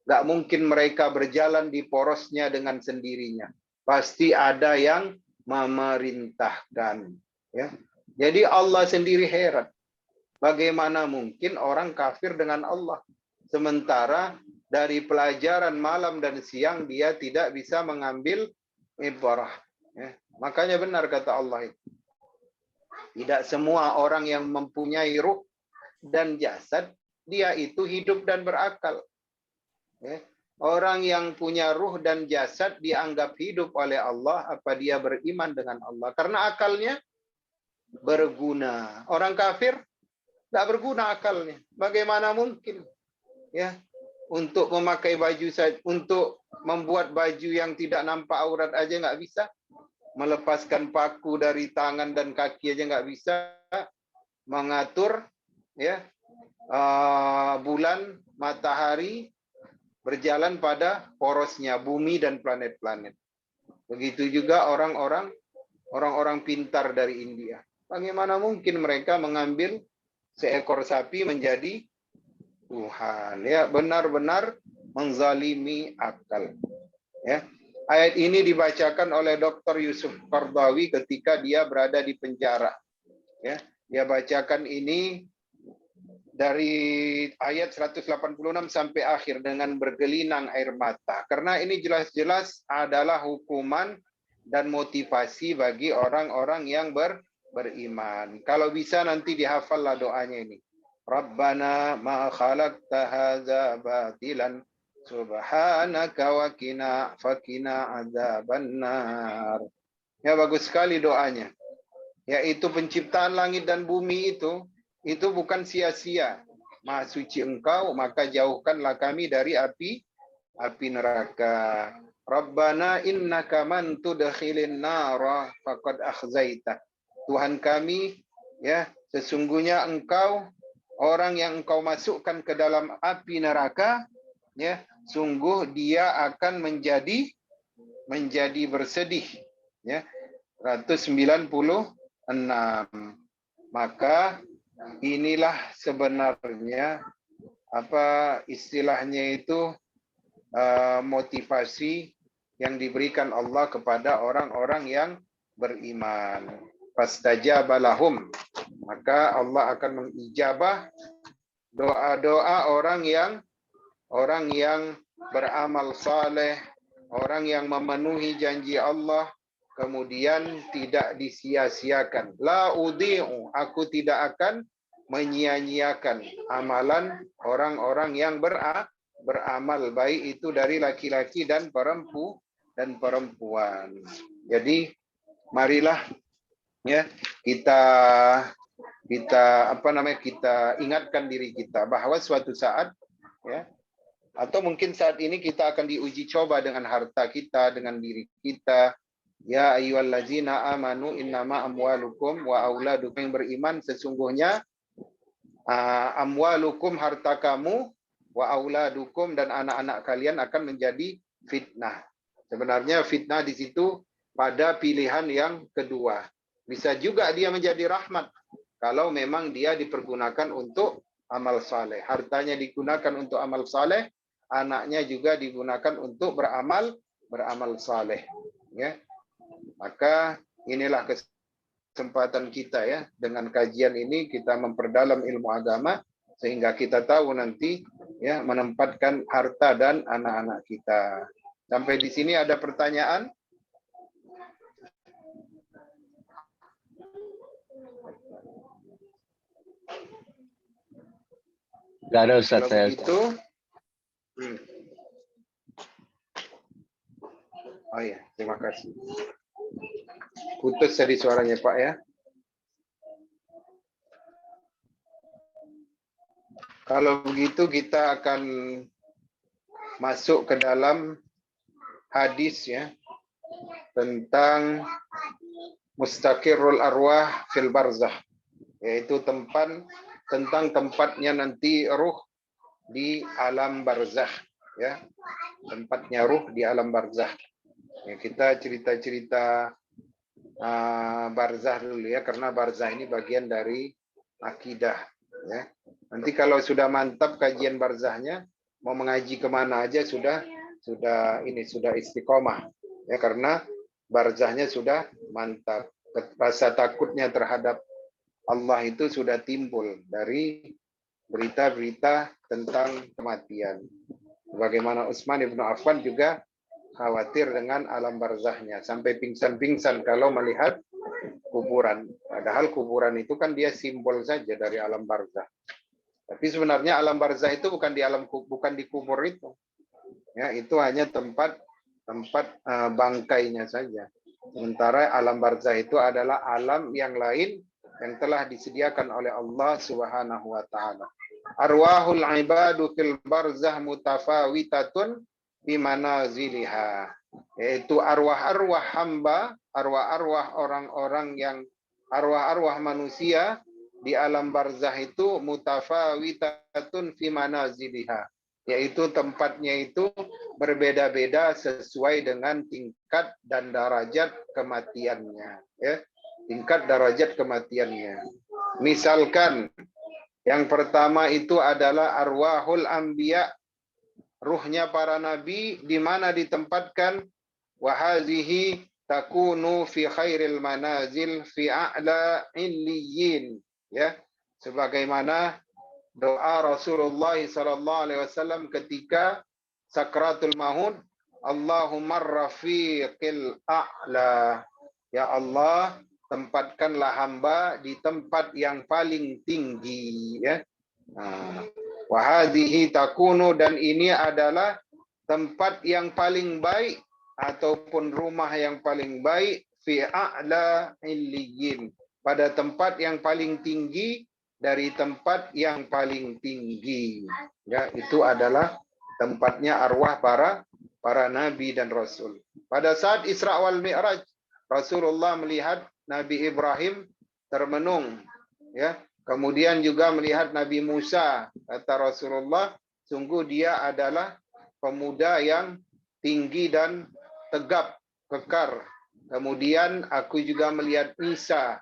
Speaker 3: Nggak mungkin mereka berjalan di porosnya dengan sendirinya. Pasti ada yang memerintahkan. Ya. Jadi Allah sendiri heran. Bagaimana mungkin orang kafir dengan Allah? Sementara dari pelajaran malam dan siang dia tidak bisa mengambil ibarah. Ya. Makanya benar kata Allah itu. Tidak semua orang yang mempunyai ruh dan jasad, dia itu hidup dan berakal. Ya. Orang yang punya ruh dan jasad dianggap hidup oleh Allah, apa dia beriman dengan Allah. Karena akalnya berguna. Orang kafir tidak berguna akalnya. Bagaimana mungkin? Ya, untuk memakai baju saja, untuk membuat baju yang tidak nampak aurat aja nggak bisa. Melepaskan paku dari tangan dan kaki aja nggak bisa. Mengatur, ya, bulan, matahari berjalan pada porosnya bumi dan planet-planet. Begitu juga orang-orang pintar dari India. Bagaimana mungkin mereka mengambil seekor sapi menjadi Tuhan? Ya, benar-benar menzalimi akal. Ya. Ayat ini dibacakan oleh Dr. Yusuf Qardawi ketika dia berada di penjara. Ya, dia bacakan ini dari ayat 186 sampai akhir dengan bergelinang air mata. Karena ini jelas-jelas adalah hukuman dan motivasi bagi orang-orang yang beriman. Kalau bisa nanti dihafallah doanya ini. Rabbana ma khalaqta hadza batilan subhanaka wa fakina adzabannar. Ya, bagus sekali doanya. Yaitu penciptaan langit dan bumi itu bukan sia-sia. Maha suci Engkau, maka jauhkanlah kami dari api neraka. Rabbana innaka man tudkhilin nara faqad akhzaita. Tuhan kami, ya, sesungguhnya Engkau orang yang Engkau masukkan ke dalam api neraka, ya, sungguh dia akan menjadi bersedih, ya. 196. Maka inilah sebenarnya apa istilahnya itu motivasi yang diberikan Allah kepada orang-orang yang beriman. Fastajaba lahum, maka Allah akan mengijabah doa-doa orang yang beramal saleh, orang yang memenuhi janji Allah, kemudian tidak disia-siakan. La udhi'u, aku tidak akan menyia-nyiakan amalan orang-orang yang beramal, baik itu dari laki-laki dan perempuan. Jadi marilah, ya, kita ingatkan diri kita bahwa suatu saat, ya, atau mungkin saat ini kita akan diuji coba dengan harta kita, dengan diri kita. Ya ayyuhallazina amanu innama amwalukum wa auladukum, yang beriman sesungguhnya amwalukum, harta kamu, wa auladukum, dan anak-anak kalian akan menjadi fitnah. Sebenarnya fitnah di situ pada pilihan yang kedua. Bisa juga dia menjadi rahmat kalau memang dia dipergunakan untuk amal saleh. Hartanya digunakan untuk amal saleh, anaknya juga digunakan untuk beramal saleh, ya. Maka inilah kesempatan kita, ya, dengan kajian ini kita memperdalam ilmu agama sehingga kita tahu nanti, ya, menempatkan harta dan anak-anak kita. Sampai di sini ada pertanyaan?
Speaker 4: Nggak ada, Ustaz.
Speaker 3: Kalau begitu, oh ya, terima kasih. Putus tadi suaranya, Pak, ya. Kalau begitu kita akan masuk ke dalam hadis, ya, tentang mustaqirrul arwah fil barzah, yaitu tentang tempatnya nanti ruh di alam barzah, ya, tempatnya ruh di alam barzah. Ya, kita cerita-cerita barzah dulu, ya, karena barzah ini bagian dari akidah, ya. Nanti kalau sudah mantap kajian barzahnya, mau mengaji kemana aja sudah istiqomah, ya, karena barzahnya sudah mantap. Rasa takutnya terhadap Allah itu sudah timbul dari berita-berita tentang kematian. Bagaimana Utsman ibnu Affan juga khawatir dengan alam barzahnya, sampai pingsan-pingsan kalau melihat kuburan. Padahal kuburan itu kan dia simbol saja dari alam barzah. Tapi sebenarnya alam barzah itu bukan di kubur itu. Ya, itu hanya tempat bangkainya saja. Sementara alam barzah itu adalah alam yang lain yang telah disediakan oleh Allah Subhanahu wa taala. Arwahul ibadu fil barzah mutafawitatun bi manaziliha. Yaitu arwah-arwah hamba, arwah-arwah orang-orang yang arwah-arwah manusia di alam barzah itu mutafawitatun fi manaziliha, yaitu tempatnya itu berbeda-beda sesuai dengan tingkat dan derajat kematiannya, ya. Tingkat derajat kematiannya. Misalkan yang pertama itu adalah arwahul anbiya, ruhnya para nabi, di mana ditempatkan wa hazihi takunu fi khairil manazil fi a'la illiyin, ya, sebagaimana doa Rasulullah sallallahu alaihi wasallam ketika sakratul maut, Allahumma rafiqil a'la. Ya Allah, tempatkanlah hamba di tempat yang paling tinggi, ya. Wa hadhihi takunu, dan ini adalah tempat yang paling baik ataupun rumah yang paling baik, fi a'la illiyin, pada tempat yang paling tinggi dari tempat yang paling tinggi. Ya, itu adalah tempatnya arwah para nabi dan rasul. Pada saat Isra wal Mi'raj, Rasulullah melihat Nabi Ibrahim termenung, ya. Kemudian juga melihat Nabi Musa. Kata Rasulullah, sungguh dia adalah pemuda yang tinggi dan tegap, kekar. Kemudian aku juga melihat Isa,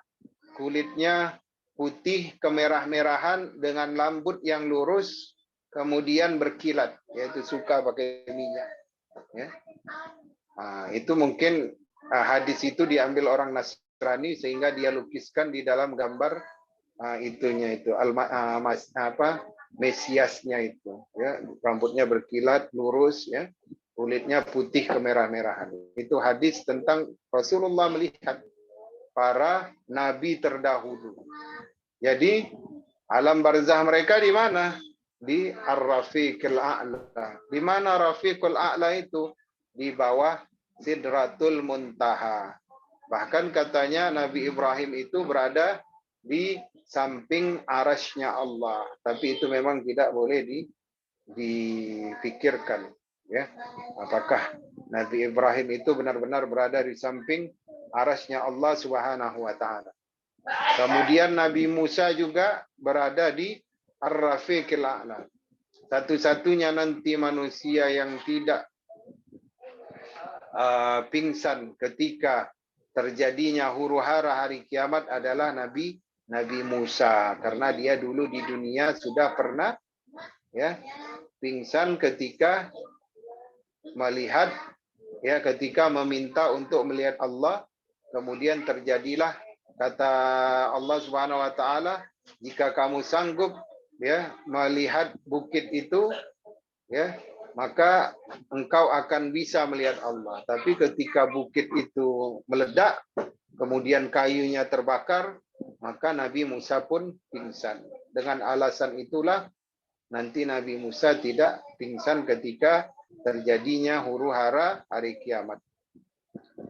Speaker 3: kulitnya putih kemerah-merahan dengan rambut yang lurus, kemudian berkilat, yaitu suka pakai minyak. Ya. Itu mungkin hadis itu diambil orang Nasrani sehingga dia lukiskan di dalam gambar Mesiasnya itu, ya, rambutnya berkilat lurus, ya, kulitnya putih kemerah-merahan. Itu hadis tentang Rasulullah melihat para nabi terdahulu. Jadi alam barzah mereka di mana? Di Ar-Rafiqil A'la. Di mana Rafiqul A'la itu? Di bawah Sidratul Muntaha. Bahkan katanya Nabi Ibrahim itu berada di samping arasy-Nya Allah. Tapi itu memang tidak boleh dipikirkan, ya. Apakah Nabi Ibrahim itu benar-benar berada di samping arasy-Nya Allah Subhanahu wa taala. Kemudian Nabi Musa juga berada di Ar-Rafiqil A'la. Satu-satunya nanti manusia yang tidak pingsan ketika terjadinya huru-hara hari kiamat adalah Nabi Musa, karena dia dulu di dunia sudah pernah, ya, pingsan ketika melihat, ya, ketika meminta untuk melihat Allah. Kemudian terjadilah, kata Allah Subhanahu wa taala, jika kamu sanggup, ya, melihat bukit itu, ya, maka engkau akan bisa melihat Allah. Tapi ketika bukit itu meledak, kemudian kayunya terbakar, maka Nabi Musa pun pingsan. Dengan alasan itulah nanti Nabi Musa tidak pingsan ketika terjadinya huru-hara hari kiamat.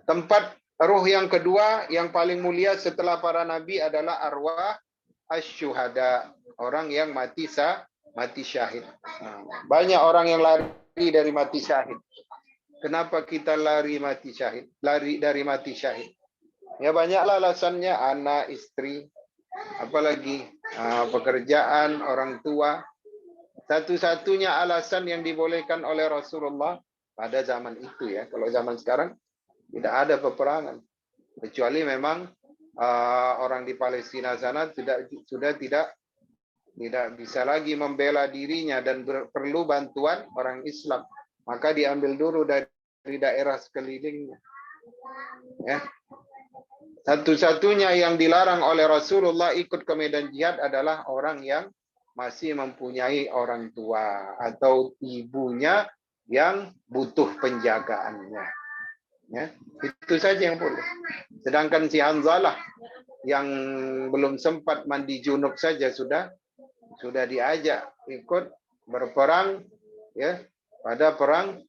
Speaker 3: Tempat ruh yang kedua yang paling mulia setelah para nabi adalah arwah asy-syuhada, orang yang mati syahid. Banyak orang yang lari dari mati syahid. Kenapa kita lari mati syahid? Lari dari mati syahid. Ya, banyaklah alasannya, anak, istri, apalagi pekerjaan, orang tua. Satu-satunya alasan yang dibolehkan oleh Rasulullah pada zaman itu, ya. Kalau zaman sekarang tidak ada peperangan, kecuali memang orang di Palestina sana sudah tidak bisa lagi membela dirinya dan perlu bantuan orang Islam, maka diambil dulu dari daerah sekelilingnya, ya. Satu-satunya yang dilarang oleh Rasulullah ikut ke medan jihad adalah orang yang masih mempunyai orang tua atau ibunya yang butuh penjagaannya, ya. Itu saja yang boleh. Sedangkan si Hanzalah yang belum sempat mandi junub saja sudah diajak ikut berperang, ya, pada perang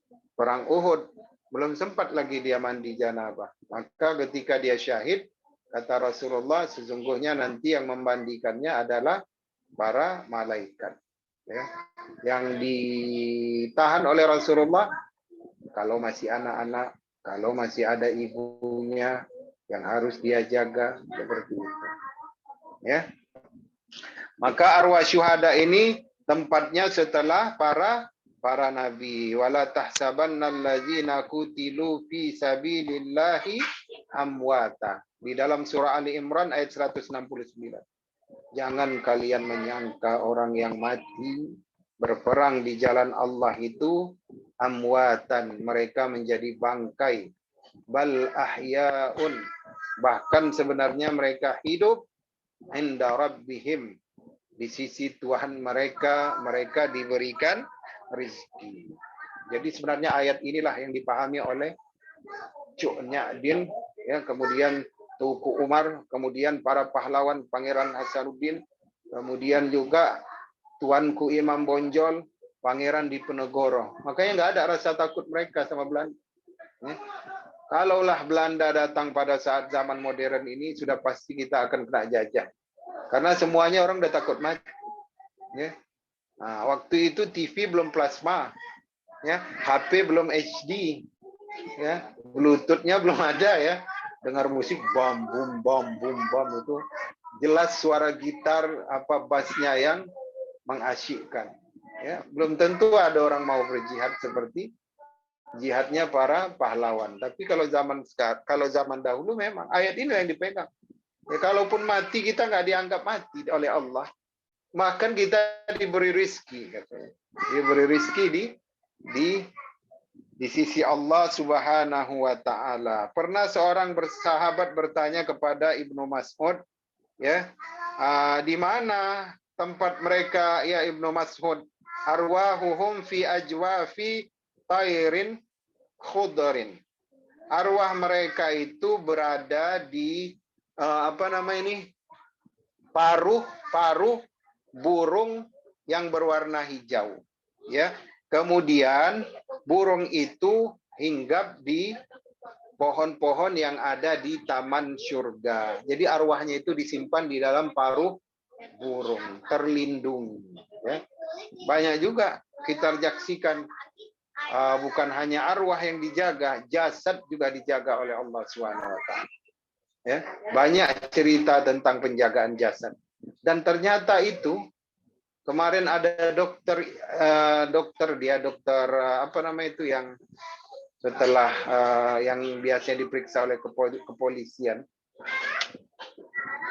Speaker 3: Uhud. Belum sempat lagi dia mandi janabah. Maka ketika dia syahid, kata Rasulullah, sesungguhnya nanti yang memandikannya adalah para malaikat, ya. Yang ditahan oleh Rasulullah kalau masih anak-anak, kalau masih ada ibunya yang harus dia jaga, seperti itu, ya. Maka arwah syuhada ini tempatnya setelah para nabi. Wala tahsabannallazina qutilu fi sabilillahi amwata. Di dalam surah Ali Imran ayat 169. Jangan kalian menyangka orang yang mati berperang di jalan Allah itu amwatan, mereka menjadi bangkai. Bal ahyaun, bahkan sebenarnya mereka hidup inda rabbihim, di sisi Tuhan mereka, mereka diberikan rezeki. Jadi sebenarnya ayat inilah yang dipahami oleh Cuk Nyadin, ya, kemudian Tuku Umar, kemudian para pahlawan Pangeran Hasanuddin, kemudian juga Tuanku Imam Bonjol, Pangeran Diponegoro. Makanya nggak ada rasa takut mereka sama Belanda. Ya. Kalaulah Belanda datang pada saat zaman modern ini, sudah pasti kita akan kena jajah. Karena semuanya orang udah takut mati. Ya. Nah, waktu itu TV belum plasma, ya, HP belum HD, ya, Bluetooth-nya belum ada, ya. Dengar musik bom bom bom bom bom itu jelas suara gitar apa bassnya yang mengasyikkan. Ya, belum tentu ada orang mau berjihad seperti jihadnya para pahlawan. Tapi kalau zaman dahulu memang ayat ini yang dipegang. Ya, kalaupun mati kita nggak dianggap mati oleh Allah. Makan kita diberi rizki, katanya. Diberi rizki di sisi Allah Subhanahu wa taala. Pernah seorang sahabat bertanya kepada Ibnu Mas'ud, ya, di mana tempat mereka, ya Ibnu Mas'ud? Arwahuhum fi ajwafi tairin khudrin. Arwah mereka itu berada di paruh burung yang berwarna hijau, ya. Kemudian burung itu hinggap di pohon-pohon yang ada di taman surga. Jadi arwahnya itu disimpan di dalam paruh burung, terlindung. Ya. Banyak juga kita saksikan, bukan hanya arwah yang dijaga, jasad juga dijaga oleh Allah SWT. Ya. Banyak cerita tentang penjagaan jasad. Dan ternyata itu kemarin ada dokter yang setelah yang biasanya diperiksa oleh kepolisian,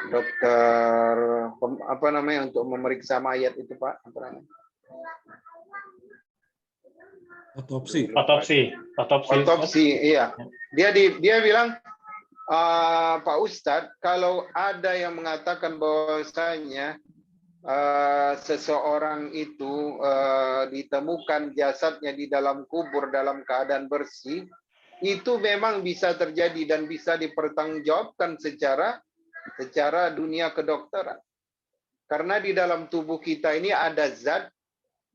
Speaker 3: dokter untuk memeriksa mayat itu, Pak, otopsi, iya. Dia bilang, Pak Ustadz, kalau ada yang mengatakan bahwasanya seseorang itu ditemukan jasadnya di dalam kubur dalam keadaan bersih, itu memang bisa terjadi dan bisa dipertanggungjawabkan secara dunia kedokteran. Karena di dalam tubuh kita ini ada zat,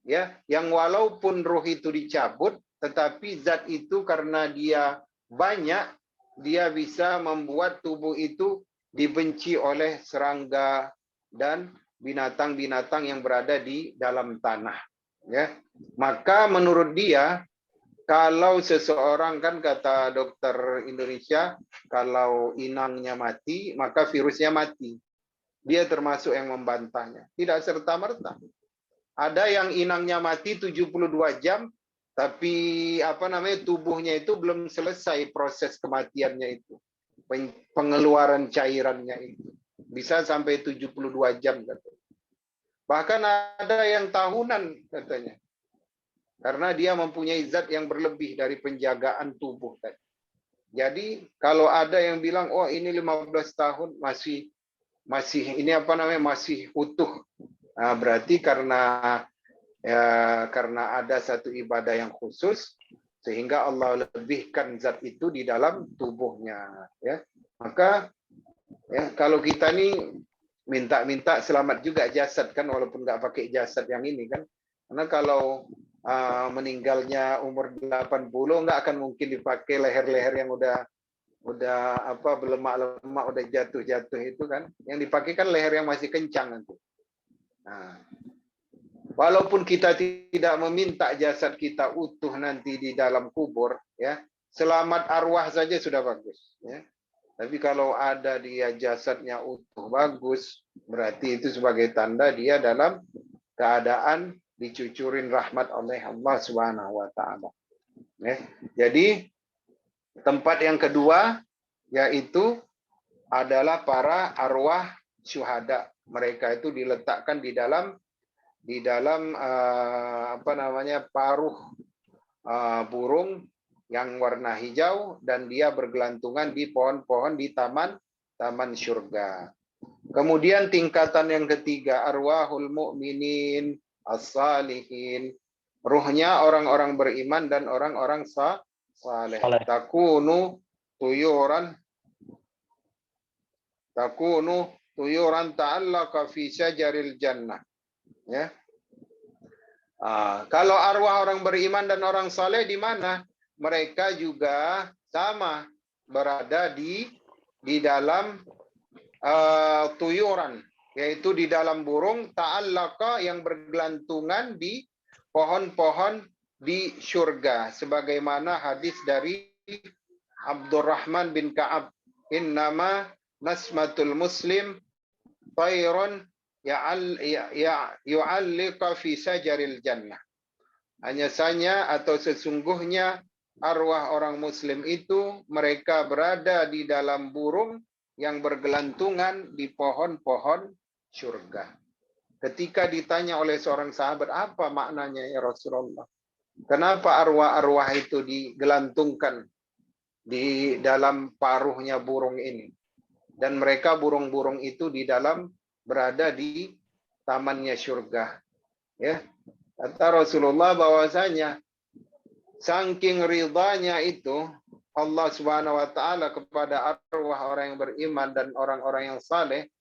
Speaker 3: ya, yang walaupun ruh itu dicabut, tetapi zat itu karena dia banyak, dia bisa membuat tubuh itu dibenci oleh serangga dan binatang-binatang yang berada di dalam tanah. Ya. Maka menurut dia, kalau seseorang, kan kata dokter Indonesia, kalau inangnya mati, maka virusnya mati. Dia termasuk yang membantahnya. Tidak serta-merta. Ada yang inangnya mati 72 jam, tapi tubuhnya itu belum selesai proses kematiannya itu. Pengeluaran cairannya itu. Bisa sampai 72 jam, katanya. Bahkan ada yang tahunan, katanya. Karena dia mempunyai zat yang berlebih dari penjagaan tubuh tadi. Jadi kalau ada yang bilang, oh ini 15 tahun masih utuh. Nah, berarti karena ada satu ibadah yang khusus sehingga Allah lebihkan zat itu di dalam tubuhnya, ya. Maka ya, kalau kita nih minta selamat juga jasad, kan, walaupun nggak pakai jasad yang ini, kan. Karena kalau meninggalnya umur 80 nggak akan mungkin dipakai leher-leher yang udah berlemak-lemak, udah jatuh-jatuh itu, kan. Yang dipakai kan leher yang masih kencang nanti. Nah, walaupun kita tidak meminta jasad kita utuh nanti di dalam kubur, ya, selamat arwah saja sudah bagus, ya. Tapi kalau ada dia jasadnya utuh bagus, berarti itu sebagai tanda dia dalam keadaan dicucurin rahmat oleh Allah Subhanahu wa taala. Ya. Jadi tempat yang kedua yaitu adalah para arwah syuhada. Mereka itu diletakkan di dalam paruh burung yang warna hijau, dan dia bergelantungan di pohon-pohon di taman surga. Kemudian tingkatan yang ketiga, arwahul mu'minin as-salihin. Ruhnya orang-orang beriman dan orang-orang saleh.
Speaker 2: Saleh.
Speaker 3: Takunu tuyuran ta'allaqa fi syajaril jannah. Ya. Kalau arwah orang beriman dan orang saleh di mana? Mereka juga sama berada di dalam tuyuran, yaitu di dalam burung, ta'allaqa yang bergelantungan di pohon-pohon di surga, sebagaimana hadis dari Abdurrahman bin Ka'ab, innama nasmatul muslim tayrun yu'alliqa fi sajaril jannah. Hanya saja atau sesungguhnya arwah orang muslim itu mereka berada di dalam burung yang bergelantungan di pohon-pohon surga. Ketika ditanya oleh seorang sahabat, apa maknanya ya Rasulullah? Kenapa arwah-arwah itu digelantungkan di dalam paruhnya burung ini? Dan mereka burung-burung itu di dalam berada di tamannya surga. Ya, kata Rasulullah bahwasanya saking ridhanya itu Allah Subhanahu wa taala kepada arwah orang yang beriman dan orang-orang yang saleh,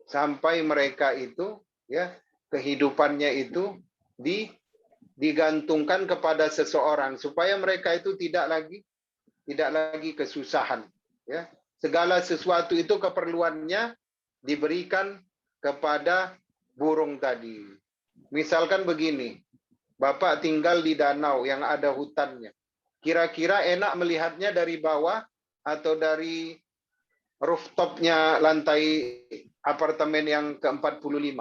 Speaker 3: sampai mereka itu ya kehidupannya itu digantungkan kepada seseorang supaya mereka itu tidak lagi kesusahan, ya. Segala sesuatu itu keperluannya diberikan kepada burung tadi. Misalkan begini, Bapak tinggal di danau yang ada hutannya. Kira-kira enak melihatnya dari bawah atau dari rooftopnya lantai apartemen yang ke-45?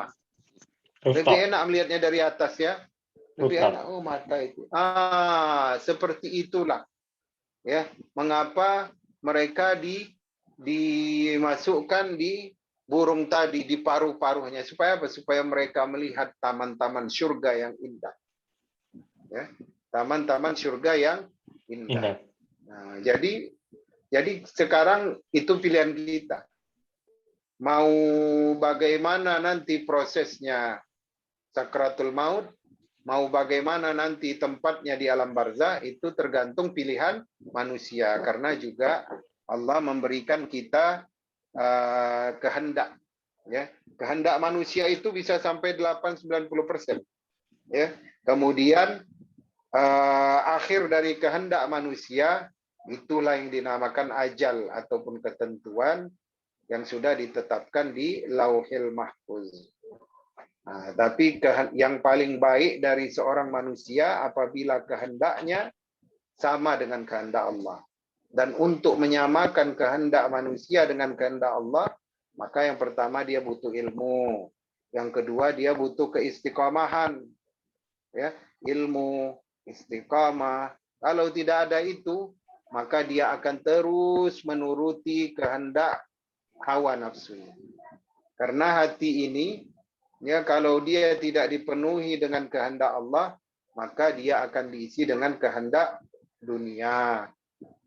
Speaker 3: Lebih enak melihatnya dari atas ya. Lebih enak, oh mata itu. Seperti itulah. Ya, mengapa mereka dimasukkan di burung tadi, di paruh-paruhnya, supaya apa? Supaya mereka melihat taman-taman surga yang indah. Ya, taman-taman surga yang indah. Nah, jadi sekarang itu pilihan kita. Mau bagaimana nanti prosesnya sakratul maut, mau bagaimana nanti tempatnya di alam barzah, itu tergantung pilihan manusia. Karena juga Allah memberikan kita kehendak. Ya, kehendak manusia itu bisa sampai 80-90%. Ya, kemudian akhir dari kehendak manusia itulah yang dinamakan ajal ataupun ketentuan yang sudah ditetapkan di Lauhil Mahfuz. Nah, tapi yang paling baik dari seorang manusia apabila kehendaknya sama dengan kehendak Allah. Dan untuk menyamakan kehendak manusia dengan kehendak Allah, maka yang pertama dia butuh ilmu. Yang kedua dia butuh keistiqomahan. Ya, ilmu, istiqamah. Kalau tidak ada itu, maka dia akan terus menuruti kehendak hawa nafsu. Karena hati ini, ya, kalau dia tidak dipenuhi dengan kehendak Allah, maka dia akan diisi dengan kehendak dunia.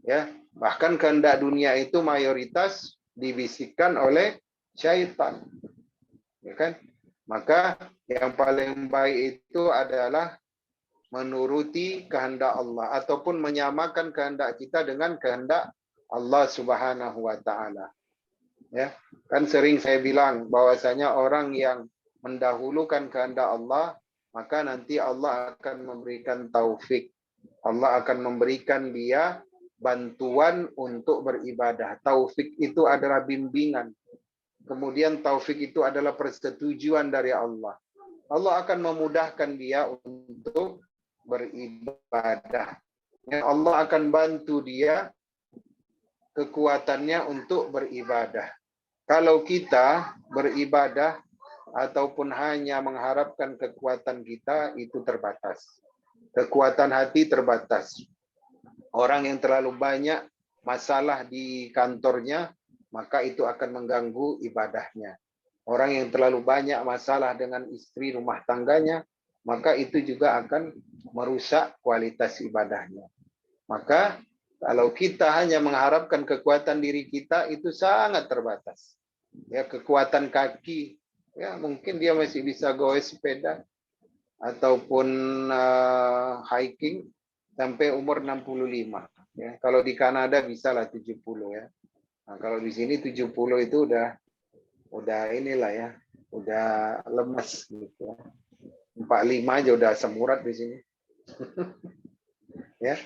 Speaker 3: Ya, bahkan kehendak dunia itu mayoritas dibisikkan oleh syaitan. Ya kan? Maka yang paling baik itu adalah menuruti kehendak Allah ataupun menyamakan kehendak kita dengan kehendak Allah Subhanahu wa taala. Ya, kan sering saya bilang bahwasanya orang yang mendahulukan kehendak Allah, maka nanti Allah akan memberikan taufik. Allah akan memberikan dia bantuan untuk beribadah. Taufik itu adalah bimbingan. Kemudian taufik itu adalah persetujuan dari Allah. Allah akan memudahkan dia untuk beribadah. Allah akan bantu dia kekuatannya untuk beribadah. Kalau kita beribadah ataupun hanya mengharapkan kekuatan kita, itu terbatas. Kekuatan hati terbatas. Orang yang terlalu banyak masalah di kantornya, maka itu akan mengganggu ibadahnya. Orang yang terlalu banyak masalah dengan istri rumah tangganya, maka itu juga akan merusak kualitas ibadahnya. Maka kalau kita hanya mengharapkan kekuatan diri kita, itu sangat terbatas. ya kekuatan kaki, ya mungkin dia masih bisa goes sepeda ataupun hiking sampai umur 65. Ya, kalau di Kanada bisa lah 70 ya. Nah, kalau di sini 70 itu udah inilah ya, udah lemes gitu ya. 45 aja udah asam urat di sini. Ya,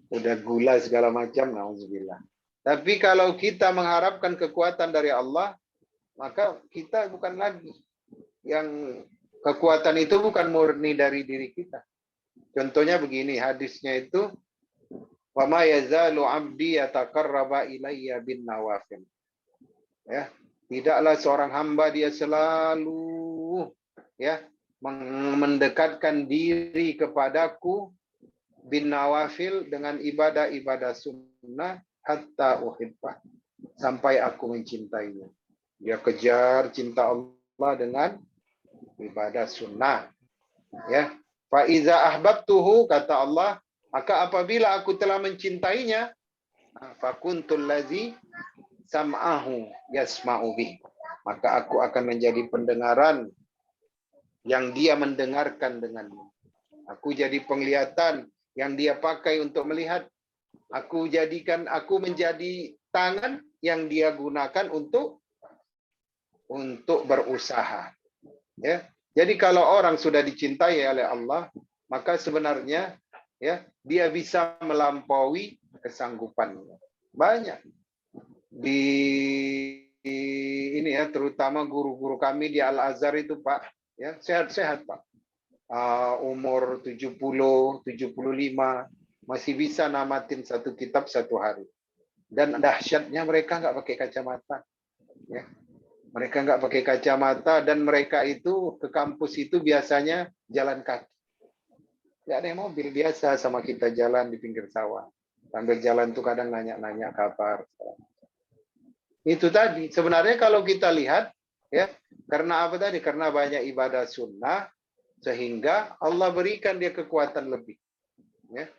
Speaker 3: udah gula segala macam, nauzubillah. Tapi kalau kita mengharapkan kekuatan dari Allah, maka kita bukan lagi yang kekuatan itu bukan murni dari diri kita. Contohnya begini, hadisnya itu wa ma yazalu 'abdi yataqarraba ilayya bin nawafil. Ya, tidaklah seorang hamba dia selalu ya mendekatkan diri kepadaku bin nawafil dengan ibadah-ibadah sunnah hatta uhibbah, sampai aku mencintainya. Dia kejar cinta Allah dengan ibadah sunnah. Ya, fa iza ahbabtuhu, kata Allah, maka apabila aku telah mencintainya, fakuntul ladzi sam'ahu yasma'u bih, maka aku akan menjadi pendengaran yang dia mendengarkan dengannya. Aku jadi penglihatan yang dia pakai untuk melihat. Aku menjadi tangan yang dia gunakan untuk berusaha. Ya. Jadi kalau orang sudah dicintai oleh Allah, maka sebenarnya ya dia bisa melampaui kesanggupannya. Banyak di ini ya, terutama guru-guru kami di Al-Azhar itu Pak, ya sehat-sehat Pak. Umur 70, 75 masih bisa namatin satu kitab satu hari. Dan dahsyatnya mereka nggak pakai kacamata. Ya. Mereka nggak pakai kacamata dan mereka itu ke kampus itu biasanya jalan kaki. Nggak ada yang mobil, biasa sama kita jalan di pinggir sawah. Sambil jalan tuh kadang nanya-nanya kabar. Itu tadi, sebenarnya kalau kita lihat, ya karena apa tadi? Karena banyak ibadah sunnah, sehingga Allah berikan dia kekuatan lebih. Ya.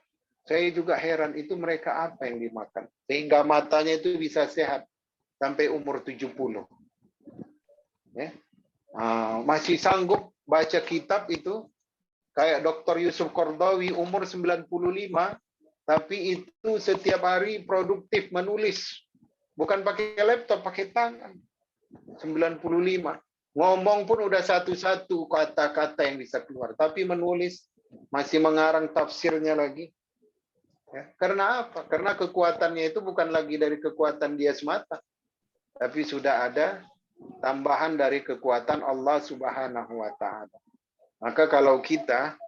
Speaker 3: Saya juga heran itu mereka apa yang dimakan. Sehingga matanya itu bisa sehat sampai umur 70. Ya. Masih sanggup baca kitab itu. Kayak Dr. Yusuf Qardawi umur 95. Tapi itu setiap hari produktif menulis. Bukan pakai laptop, pakai tangan. 95. Ngomong pun udah satu-satu kata-kata yang bisa keluar. Tapi menulis, masih mengarang tafsirnya lagi. Ya, karena apa? Karena kekuatannya itu bukan lagi dari kekuatan dia semata, tapi sudah ada tambahan dari kekuatan Allah Subhanahu wa Ta'ala. Maka kalau kita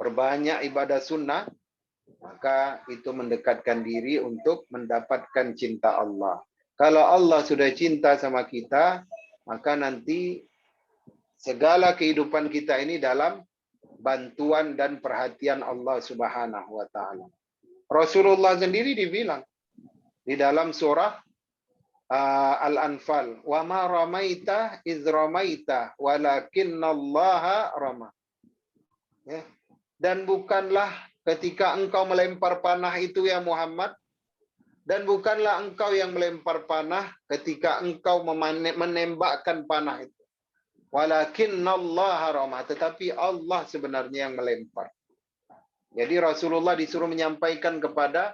Speaker 3: perbanyak ibadah sunnah, maka itu mendekatkan diri untuk mendapatkan cinta Allah. Kalau Allah sudah cinta sama kita, maka nanti segala kehidupan kita ini dalam bantuan dan perhatian Allah Subhanahu wa Ta'ala. Rasulullah sendiri dibilang di dalam surah Al-Anfal, wa ma ramaita iz ramaita walakinnallaha rama. Ya. Dan bukanlah ketika engkau melempar panah itu ya Muhammad, dan bukanlah engkau yang melempar panah ketika engkau menembakkan panah itu. Walakinnallaha rama, tetapi Allah sebenarnya yang melempar. Jadi Rasulullah disuruh menyampaikan kepada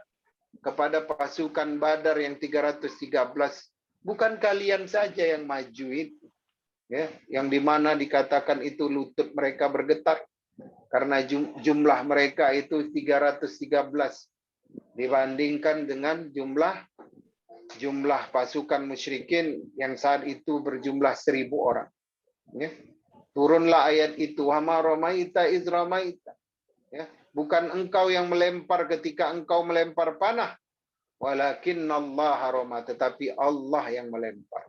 Speaker 3: pasukan Badar yang 313, bukan kalian saja yang maju itu, ya, yang dimana dikatakan itu lutut mereka bergetar karena jumlah mereka itu 313 dibandingkan dengan jumlah pasukan musyrikin yang saat itu berjumlah 1000 orang. Ya. Turunlah ayat itu, wa ma ramaita iz ramaita. Ya. Bukan engkau yang melempar ketika engkau melempar panah, walakinnallaha rama, tetapi Allah yang melempar.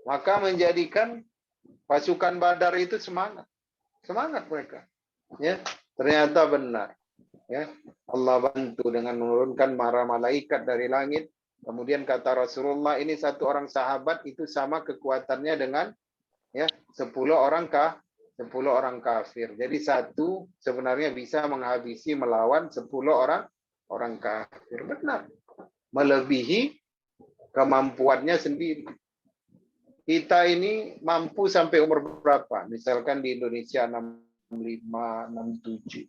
Speaker 3: Maka menjadikan pasukan Badar itu semangat mereka. Ya, ternyata benar. Ya, Allah bantu dengan menurunkan para malaikat dari langit. Kemudian kata Rasulullah, ini satu orang sahabat itu sama kekuatannya dengan ya 10 orang kafir. Jadi satu sebenarnya bisa menghabisi melawan 10 orang kafir. Benar. Melebihi kemampuannya sendiri. kita ini mampu sampai umur berapa? Misalkan di Indonesia 65, 67.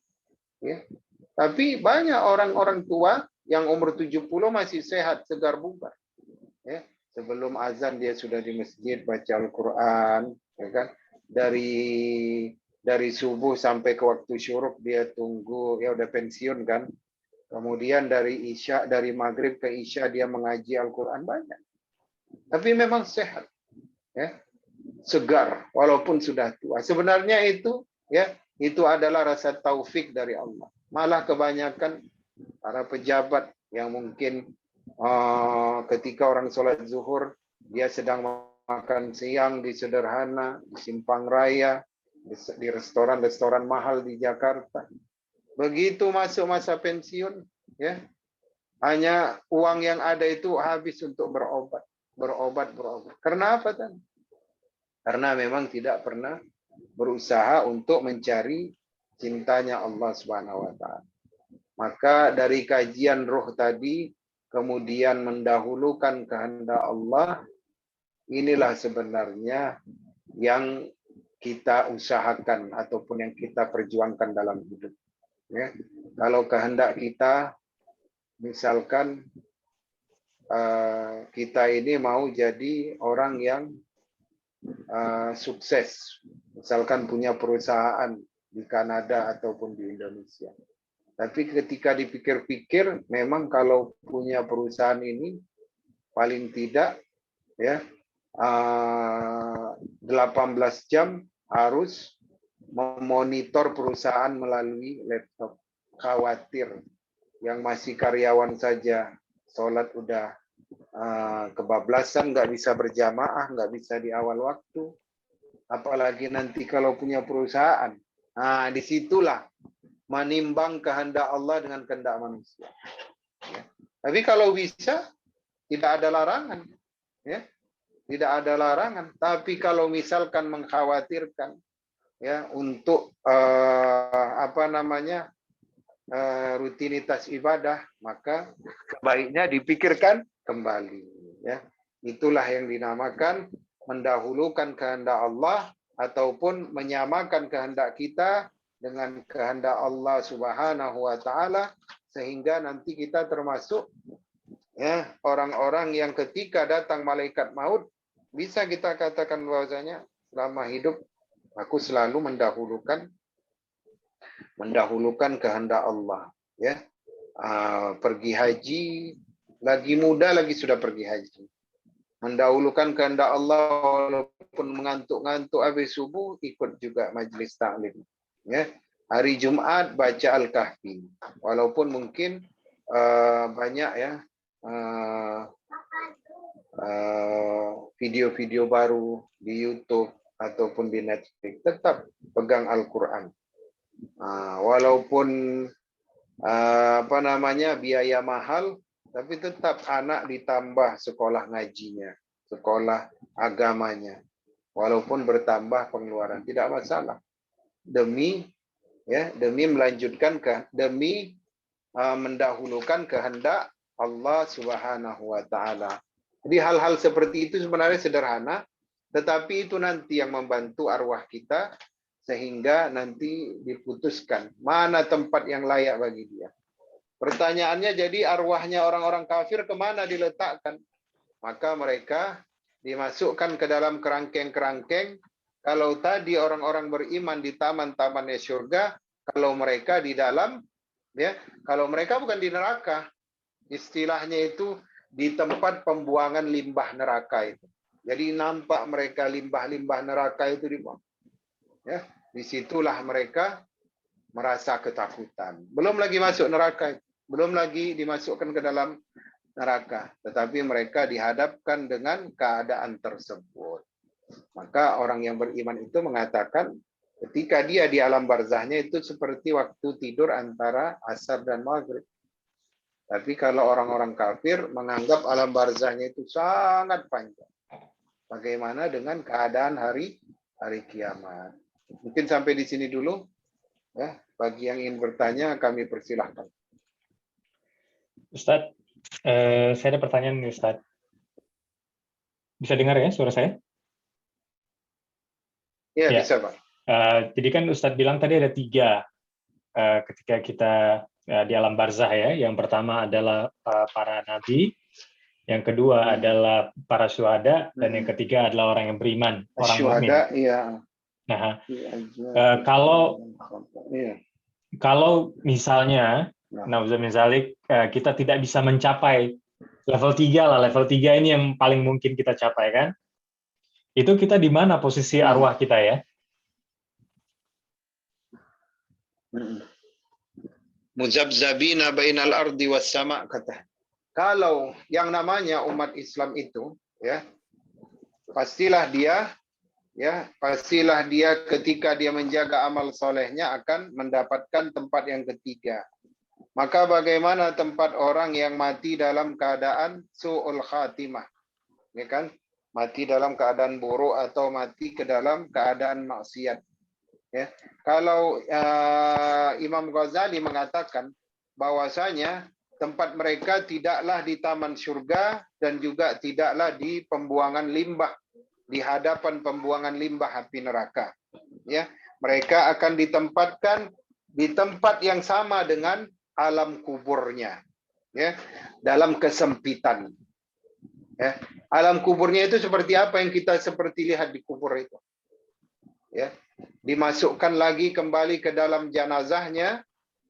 Speaker 3: Ya. Tapi banyak orang-orang tua yang umur 70 masih sehat, segar bugar. Ya. Sebelum azan dia sudah di masjid baca Al-Quran, ya kan? Dari subuh sampai ke waktu syuruk dia tunggu, ya udah pensiun kan. Kemudian dari isya, dari maghrib ke isya dia mengaji Al-Quran banyak. Tapi memang sehat, ya, segar walaupun sudah tua. Sebenarnya itu, ya, itu adalah rasa taufik dari Allah. Malah kebanyakan para pejabat yang mungkin ketika orang sholat zuhur dia sedang makan siang di sederhana, di simpang raya, di restoran-restoran mahal di Jakarta. Begitu masuk masa pensiun, ya, hanya uang yang ada itu habis untuk berobat. Karena apa kan? Karena memang tidak pernah berusaha untuk mencari cintanya Allah Subhanahu wa taala. Maka dari kajian roh tadi kemudian mendahulukan kehendak Allah, inilah sebenarnya yang kita usahakan ataupun yang kita perjuangkan dalam hidup. Ya. Kalau kehendak kita, misalkan kita ini mau jadi orang yang sukses, misalkan punya perusahaan di Kanada ataupun di Indonesia. Tapi ketika dipikir-pikir, memang kalau punya perusahaan ini paling tidak ya 18 jam harus memonitor perusahaan melalui laptop. Khawatir yang masih karyawan saja sholat udah kebablasan, nggak bisa berjamaah, nggak bisa di awal waktu. Apalagi nanti kalau punya perusahaan. Nah, disitulah menimbang kehendak Allah dengan kehendak manusia. Ya. Tapi kalau bisa, tidak ada larangan. Ya. Tidak ada larangan. Tapi kalau misalkan mengkhawatirkan, ya, untuk rutinitas ibadah, maka baiknya dipikirkan kembali. Ya. Itulah yang dinamakan mendahulukan kehendak Allah ataupun menyamakan kehendak kita dengan kehendak Allah Subhanahu wa taala, sehingga nanti kita termasuk ya orang-orang yang ketika datang malaikat maut bisa kita katakan bahwasanya selama hidup aku selalu mendahulukan kehendak Allah, ya. Pergi haji, lagi muda lagi sudah pergi haji. Mendahulukan kehendak Allah walaupun mengantuk-ngantuk habis subuh ikut juga majelis taklim. Ya, hari Jumat baca Al-Kahfi, walaupun mungkin banyak ya video-video baru di YouTube ataupun di Netflix, tetap pegang Al-Quran. Walaupun biaya mahal, tapi tetap anak ditambah sekolah ngajinya, sekolah agamanya, walaupun bertambah pengeluaran tidak masalah. Demi melanjutkan demi mendahulukan kehendak Allah Subhanahu wa taala. Jadi hal-hal seperti itu sebenarnya sederhana, tetapi itu nanti yang membantu arwah kita sehingga nanti diputuskan mana tempat yang layak bagi dia. Pertanyaannya jadi arwahnya orang-orang kafir kemana diletakkan? Maka mereka dimasukkan ke dalam kerangkeng-kerangkeng. Kalau tadi orang-orang beriman di taman-tamannya surga, kalau mereka di dalam, ya, kalau mereka bukan di neraka, istilahnya itu di tempat pembuangan limbah neraka itu. Jadi nampak mereka limbah-limbah neraka itu dibuang. Ya, disitulah mereka merasa ketakutan. Belum lagi masuk neraka, belum lagi dimasukkan ke dalam neraka, tetapi mereka dihadapkan dengan keadaan tersebut. Maka orang yang beriman itu mengatakan ketika dia di alam barzahnya itu seperti waktu tidur antara asar dan maghrib. Tapi kalau orang-orang kafir menganggap alam barzahnya itu sangat panjang. Bagaimana dengan keadaan hari kiamat? Mungkin sampai di sini dulu. Ya, bagi yang ingin bertanya kami persilahkan.
Speaker 2: Ustadz, saya ada pertanyaan nih Ustadz. Bisa dengar ya suara saya?
Speaker 3: Ya,
Speaker 2: Ya.
Speaker 3: bisa Pak.
Speaker 2: Jadi kan Ustadz bilang tadi ada 3 ketika kita di alam barzah ya. Yang pertama adalah para nabi, yang kedua adalah para syuhada, dan yang ketiga adalah orang yang beriman, orang mukmin.
Speaker 3: Syuhada, iya.
Speaker 2: Nah,
Speaker 3: Iya.
Speaker 2: kalau misalnya, misalnya kita tidak bisa mencapai level 3 lah, level 3 ini yang paling mungkin kita capai kan? Itu kita di mana posisi arwah kita ya?
Speaker 3: Muzabzabina bainal ardi was sama kata. Kalau yang namanya umat Islam itu ya, pastilah dia ketika dia menjaga amal solehnya akan mendapatkan tempat yang ketiga. Maka bagaimana tempat orang yang mati dalam keadaan su'ul khatimah, ya kan? Mati dalam keadaan buruk atau mati ke dalam keadaan maksiat. Ya. Kalau Imam Ghazali mengatakan bahwasanya tempat mereka tidaklah di taman surga dan juga tidaklah di pembuangan limbah, di hadapan pembuangan limbah api neraka. Ya, mereka akan ditempatkan di tempat yang sama dengan alam kuburnya, ya, dalam kesempitan. Ya, alam kuburnya itu seperti apa yang kita seperti lihat di kubur itu. Ya, dimasukkan lagi kembali ke dalam jenazahnya,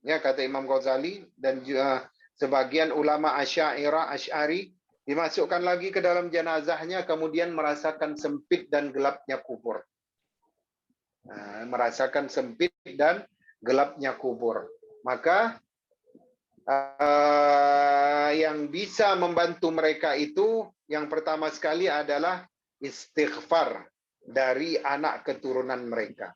Speaker 3: ya kata Imam Ghazali dan juga sebagian ulama Asy'ari dimasukkan lagi ke dalam jenazahnya, kemudian merasakan sempit dan gelapnya kubur. Merasakan sempit dan gelapnya kubur. Maka yang bisa membantu mereka itu yang pertama sekali adalah istighfar dari anak keturunan mereka.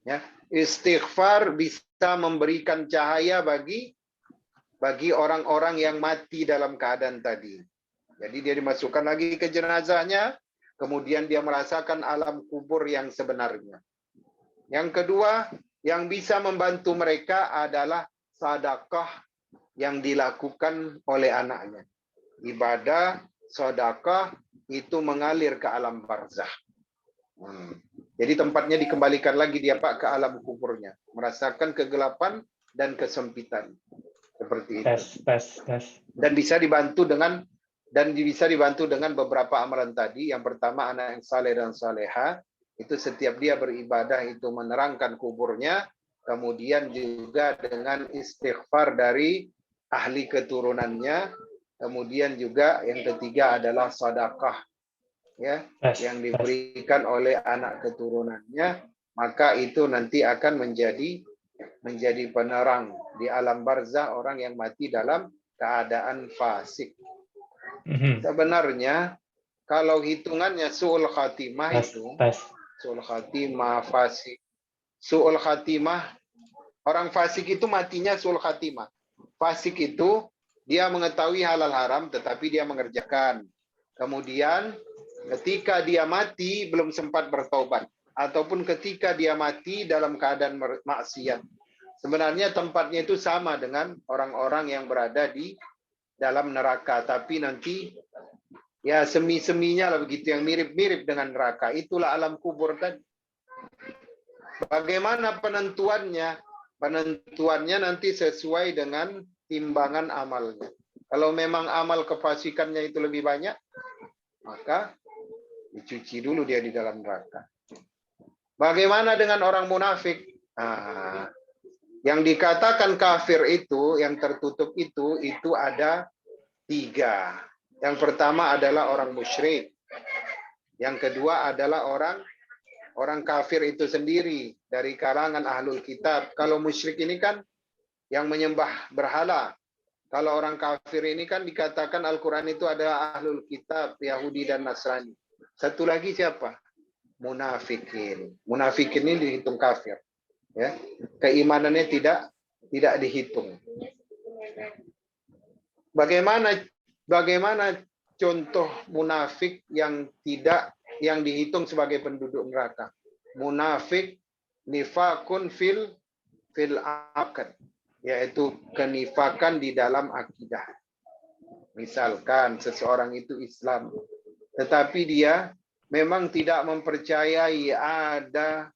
Speaker 3: Ya, istighfar bisa memberikan cahaya bagi orang-orang yang mati dalam keadaan tadi. Jadi dia dimasukkan lagi ke jenazahnya, kemudian dia merasakan alam kubur yang sebenarnya. Yang kedua, yang bisa membantu mereka adalah sedekah yang dilakukan oleh anaknya. Ibadah, sedekah itu mengalir ke alam barzah. Jadi tempatnya dikembalikan lagi dia Pak ke alam kuburnya, merasakan kegelapan dan kesempitan seperti itu.
Speaker 2: Tes.
Speaker 3: Dan bisa dibantu dengan beberapa amalan tadi. Yang pertama anak yang saleh dan saleha, itu setiap dia beribadah itu menerangkan kuburnya, kemudian juga dengan istighfar dari ahli keturunannya, kemudian juga yang ketiga adalah sedekah, ya, yang diberikan oleh anak keturunannya, maka itu nanti akan menjadi penerang di alam barzah orang yang mati dalam keadaan fasik. Sebenarnya kalau hitungannya su'ul khatimah su'ul khatimah, fasik. Su'ul khatimah, orang fasik itu matinya su'ul khatimah. Fasik itu dia mengetahui halal haram tetapi dia mengerjakan. Kemudian ketika dia mati belum sempat bertaubat, ataupun ketika dia mati dalam keadaan maksiat. Sebenarnya tempatnya itu sama dengan orang-orang yang berada di dalam neraka, tapi nanti ya semi-seminya lah begitu, yang mirip-mirip dengan neraka. Itulah alam kubur tadi. Bagaimana penentuannya? Penentuannya nanti sesuai dengan timbangan amalnya. Kalau memang amal kefasikannya itu lebih banyak, maka dicuci dulu dia di dalam neraka. Bagaimana dengan orang munafik? Yang dikatakan kafir itu, yang tertutup itu ada 3. Yang pertama adalah orang musyrik. Yang kedua adalah orang kafir itu sendiri dari kalangan ahlul kitab. Kalau musyrik ini kan yang menyembah berhala. Kalau orang kafir ini kan dikatakan Al-Quran itu ada ahlul kitab, Yahudi dan Nasrani. Satu lagi siapa? Munafikin. Munafikin ini dihitung kafir. Ya, keimanannya tidak dihitung. Bagaimana contoh munafik yang dihitung sebagai penduduk neraka? Munafik nifakun fil aqd, yaitu kenifakan di dalam akidah. Misalkan seseorang itu Islam, tetapi dia memang tidak mempercayai ada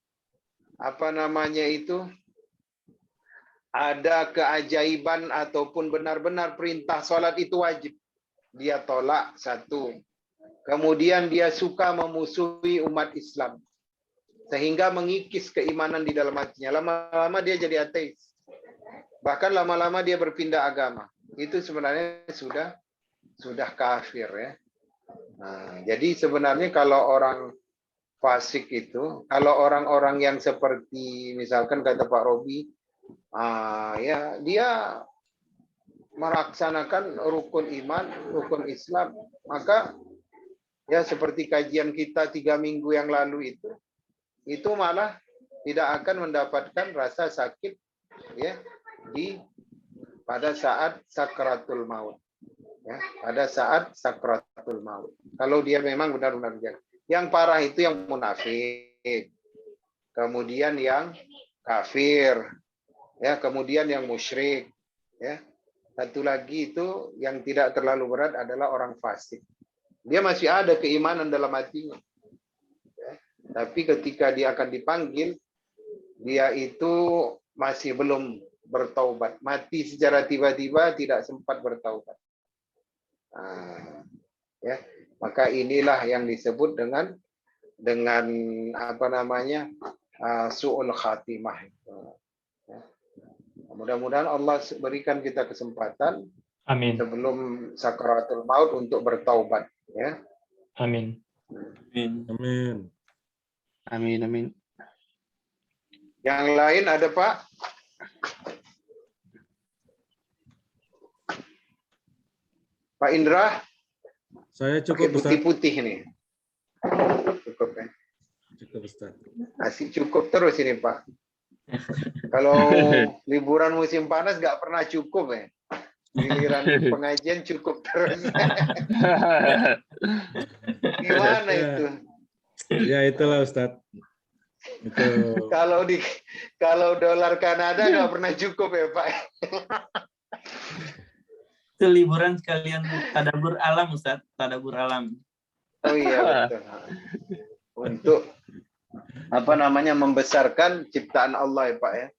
Speaker 3: ada keajaiban ataupun benar-benar perintah solat itu wajib, dia tolak satu. Kemudian dia suka memusuhi umat Islam sehingga mengikis keimanan di dalam hatinya. Lama-lama dia jadi ateis. Bahkan lama-lama dia berpindah agama. Itu sebenarnya sudah kafir ya. Nah, jadi sebenarnya kalau orang fasik itu, kalau orang-orang yang seperti misalkan kata Pak Robi, ya dia melaksanakan rukun iman, rukun Islam, maka ya seperti kajian kita 3 minggu yang lalu itu malah tidak akan mendapatkan rasa sakit ya pada saat sakratul maut. Ya, pada saat sakratul maut. Kalau dia memang benar-benar jaga. Yang parah itu yang munafik. Kemudian yang kafir. Ya, kemudian yang musyrik. Ya. Satu lagi itu yang tidak terlalu berat adalah orang fasik. Dia masih ada keimanan dalam hatinya. Ya. Tapi ketika dia akan dipanggil, dia itu masih belum bertaubat. Mati secara tiba-tiba, tidak sempat bertaubat. Ya, maka inilah yang disebut dengan su'ul khatimah. Ya. Mudah-mudahan Allah berikan kita kesempatan
Speaker 2: Amin.
Speaker 3: sebelum sakaratul maut untuk bertaubat. Ya.
Speaker 2: Amin.
Speaker 5: Amin.
Speaker 4: Amin, amin.
Speaker 3: Yang lain ada Pak? Pak Indra?
Speaker 5: Saya
Speaker 3: Pakai
Speaker 5: cukup, Ustaz.
Speaker 3: putih-putih nih. Cukup ya.
Speaker 5: Cukup, Ustaz.
Speaker 3: Masih cukup terus ini Pak. Kalau liburan musim panas nggak pernah cukup ya. Giliran pengajian cukup terus. Gimana itu?
Speaker 5: Ya itulah Ustaz. Itu.
Speaker 3: Kalau dolar Kanada nggak pernah cukup ya Pak.
Speaker 1: Itu liburan sekalian tadabbur alam, Ustaz. Tadabbur alam.
Speaker 3: Oh iya betul. Untuk membesarkan ciptaan Allah ya Pak ya.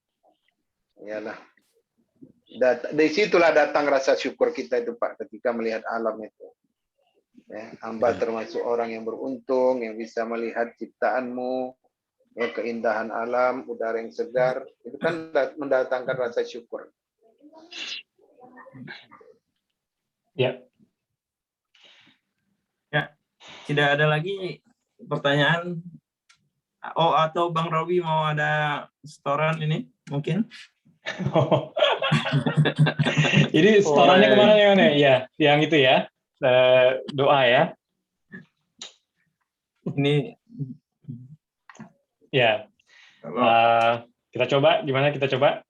Speaker 3: Iyalah. Dari situlah datang rasa syukur kita itu Pak ketika melihat alam itu. Ya, hamba termasuk orang yang beruntung yang bisa melihat ciptaanmu, ya, keindahan alam, udara yang segar, itu kan mendatangkan rasa syukur.
Speaker 2: Ya.
Speaker 1: Ya, tidak ada lagi pertanyaan. Oh, atau Bang Robi mau ada setoran ini mungkin?
Speaker 2: Jadi setorannya kemana yang mana? Ya, yang itu ya. Doa ya.
Speaker 1: Ini
Speaker 2: ya. Kita coba, gimana kita coba?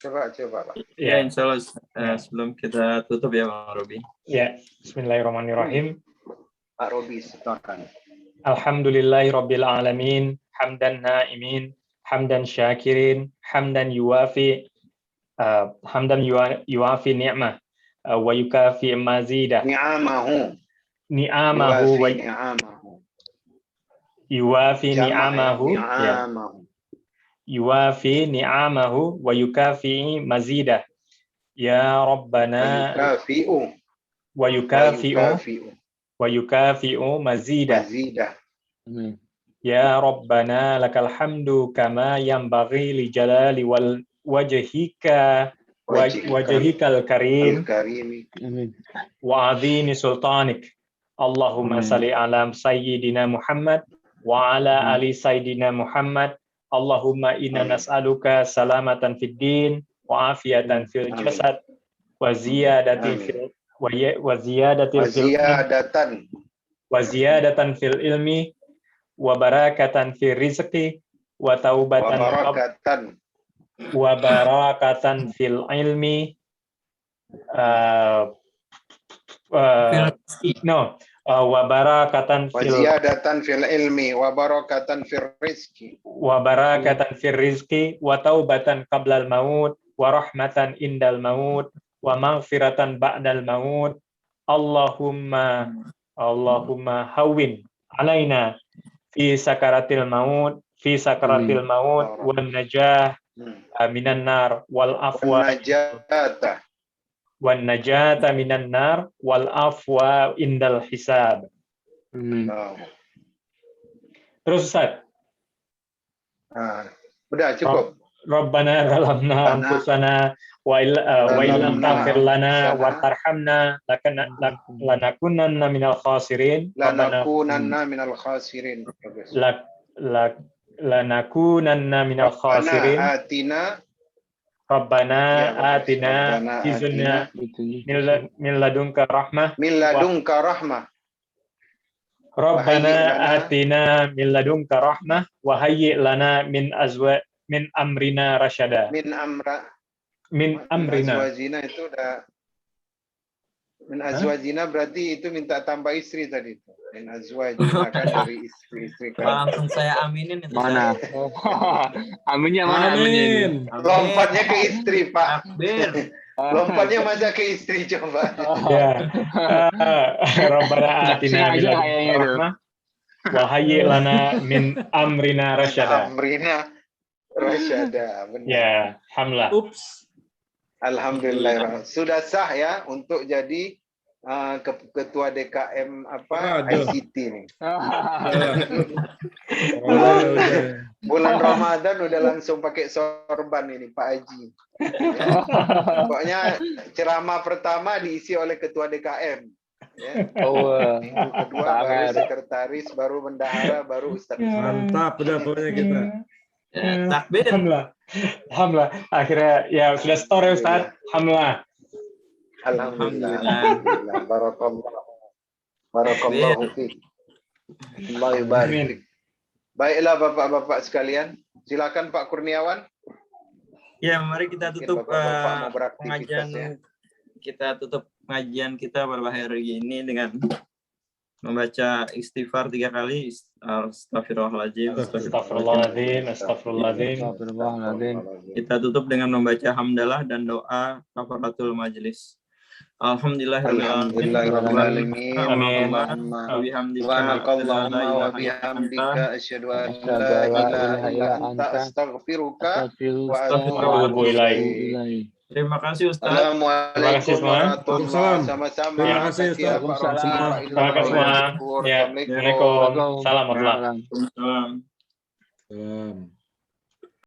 Speaker 3: Coba Pak.
Speaker 1: Ya, insya Allah sebelum kita tutup ya Bang Robi.
Speaker 2: Ya, bismillahirrahmanirrahim.
Speaker 3: Pak Robi silakan.
Speaker 2: Alhamdulillahirabbil alamin, hamdan naimin, hamdan syakirin, hamdan yuwafi ni'mah wa yukafi mazidah.
Speaker 3: Ni'amahu
Speaker 2: yuwafi ni'amahu yuwafi ni'amahu wa yukafi mazidah. Ya Rabbana wa yukafi'u mazidah. Ya Rabbana lakal hamdu kama yanbaghi li jalali wal wajhikal karim wa azimi sultanik. Allahumma salli ala sayyidina Muhammad wa ala ali sayyidina Muhammad. Allahumma inna nas'aluka salamatan fid din wa afiyatan fil jasad wa ziyadatan fil ilmi wa barakatan fil rizqi wa taubatan wa barakatan fil ilmi wa barakatan
Speaker 3: fil ilmi wa barakatan fil rizqi
Speaker 2: wa taubatan qablal maut wa rahmatan indal maut wa maghfiratan ba'dal maut. Allahumma hawwin alaina fi sakaratil maut wan najah minan nar wal afwa
Speaker 3: Najata.
Speaker 2: minan nar wal afwa indal hisab.
Speaker 4: Amin.
Speaker 2: Terus Ustaz,
Speaker 3: Udah cukup.
Speaker 2: Rabbana zalamna anfusana wa illam taghfir lana wa tarhamna lanakunanna minal khasirin.
Speaker 3: Lanakunanna minal khasirin.
Speaker 2: Lanakunanna minal khasirin. Rabbana atina fi dunya min ladunka rahmah. Rabbana atina min ladunka rahmah wa hayyi lana min amrina rasyada. Min amrina.
Speaker 3: Azwajina itu udah. Min azwajina berarti itu minta tambah istri tadi. Min azwajina kan dari istri-istri kan.
Speaker 1: Langsung saya aminin itu.
Speaker 4: Mana? Aminnya mana?
Speaker 5: Amin.
Speaker 3: Lompatnya ke istri, Pak.
Speaker 1: Takbir.
Speaker 3: Lompatnya masa ke istri coba.
Speaker 2: Ya. Rabbana atina min ladunka rahmah wa hayyi lana min amrina rasyada.
Speaker 3: Amrina rasyada. Benar.
Speaker 2: Ya, alhamdulillah.
Speaker 1: Ups.
Speaker 3: Alhamdulillah. Sudah sah ya untuk jadi ketua DKM ICT nih. Bulan Ramadan udah langsung pakai sorban ini Pak Haji. Ya. Pokoknya ceramah pertama diisi oleh ketua DKM. Ya. Minggu kedua baru sekretaris, baru bendahara, baru ustadz.
Speaker 5: Mantap udah pokoknya kita.
Speaker 1: Takbir.
Speaker 2: Alhamdulillah. Akhirnya ya sudah store Ustaz. Alhamdulillah.
Speaker 3: Alhamdulillah. Barakallahu fiik. Allah yubarik. Baiklah Bapak-bapak sekalian, silakan Pak Kurniawan.
Speaker 1: Ya, mari kita tutup
Speaker 3: Bapak-bapak mau
Speaker 1: pengajian
Speaker 3: beraktivitas ya.
Speaker 1: kita tutup pengajian kita pada hari ini dengan membaca istighfar 3 kali. Astagfirullahaladzim.
Speaker 2: Astagfirullahaladzim.
Speaker 1: Kita tutup dengan membaca hamdalah dan doa kafaratul majlis.
Speaker 3: Alhamdulillahirrahmanirrahim.
Speaker 2: Amin.
Speaker 3: Subhanakallahumma wa bihamdika asyhadu an la ilaha illa anta astaghfiruka wa atubu ilaik.
Speaker 1: Terima kasih Ustaz.
Speaker 3: Assalamualaikum warahmatullahi wabarakatuh. Sama-sama.
Speaker 5: Terima kasih Ustaz.
Speaker 2: Terima kasih semua. Ya, Assalamualaikum. Salam warahmatullahi wabarakatuh.
Speaker 1: Salam.
Speaker 5: Salam.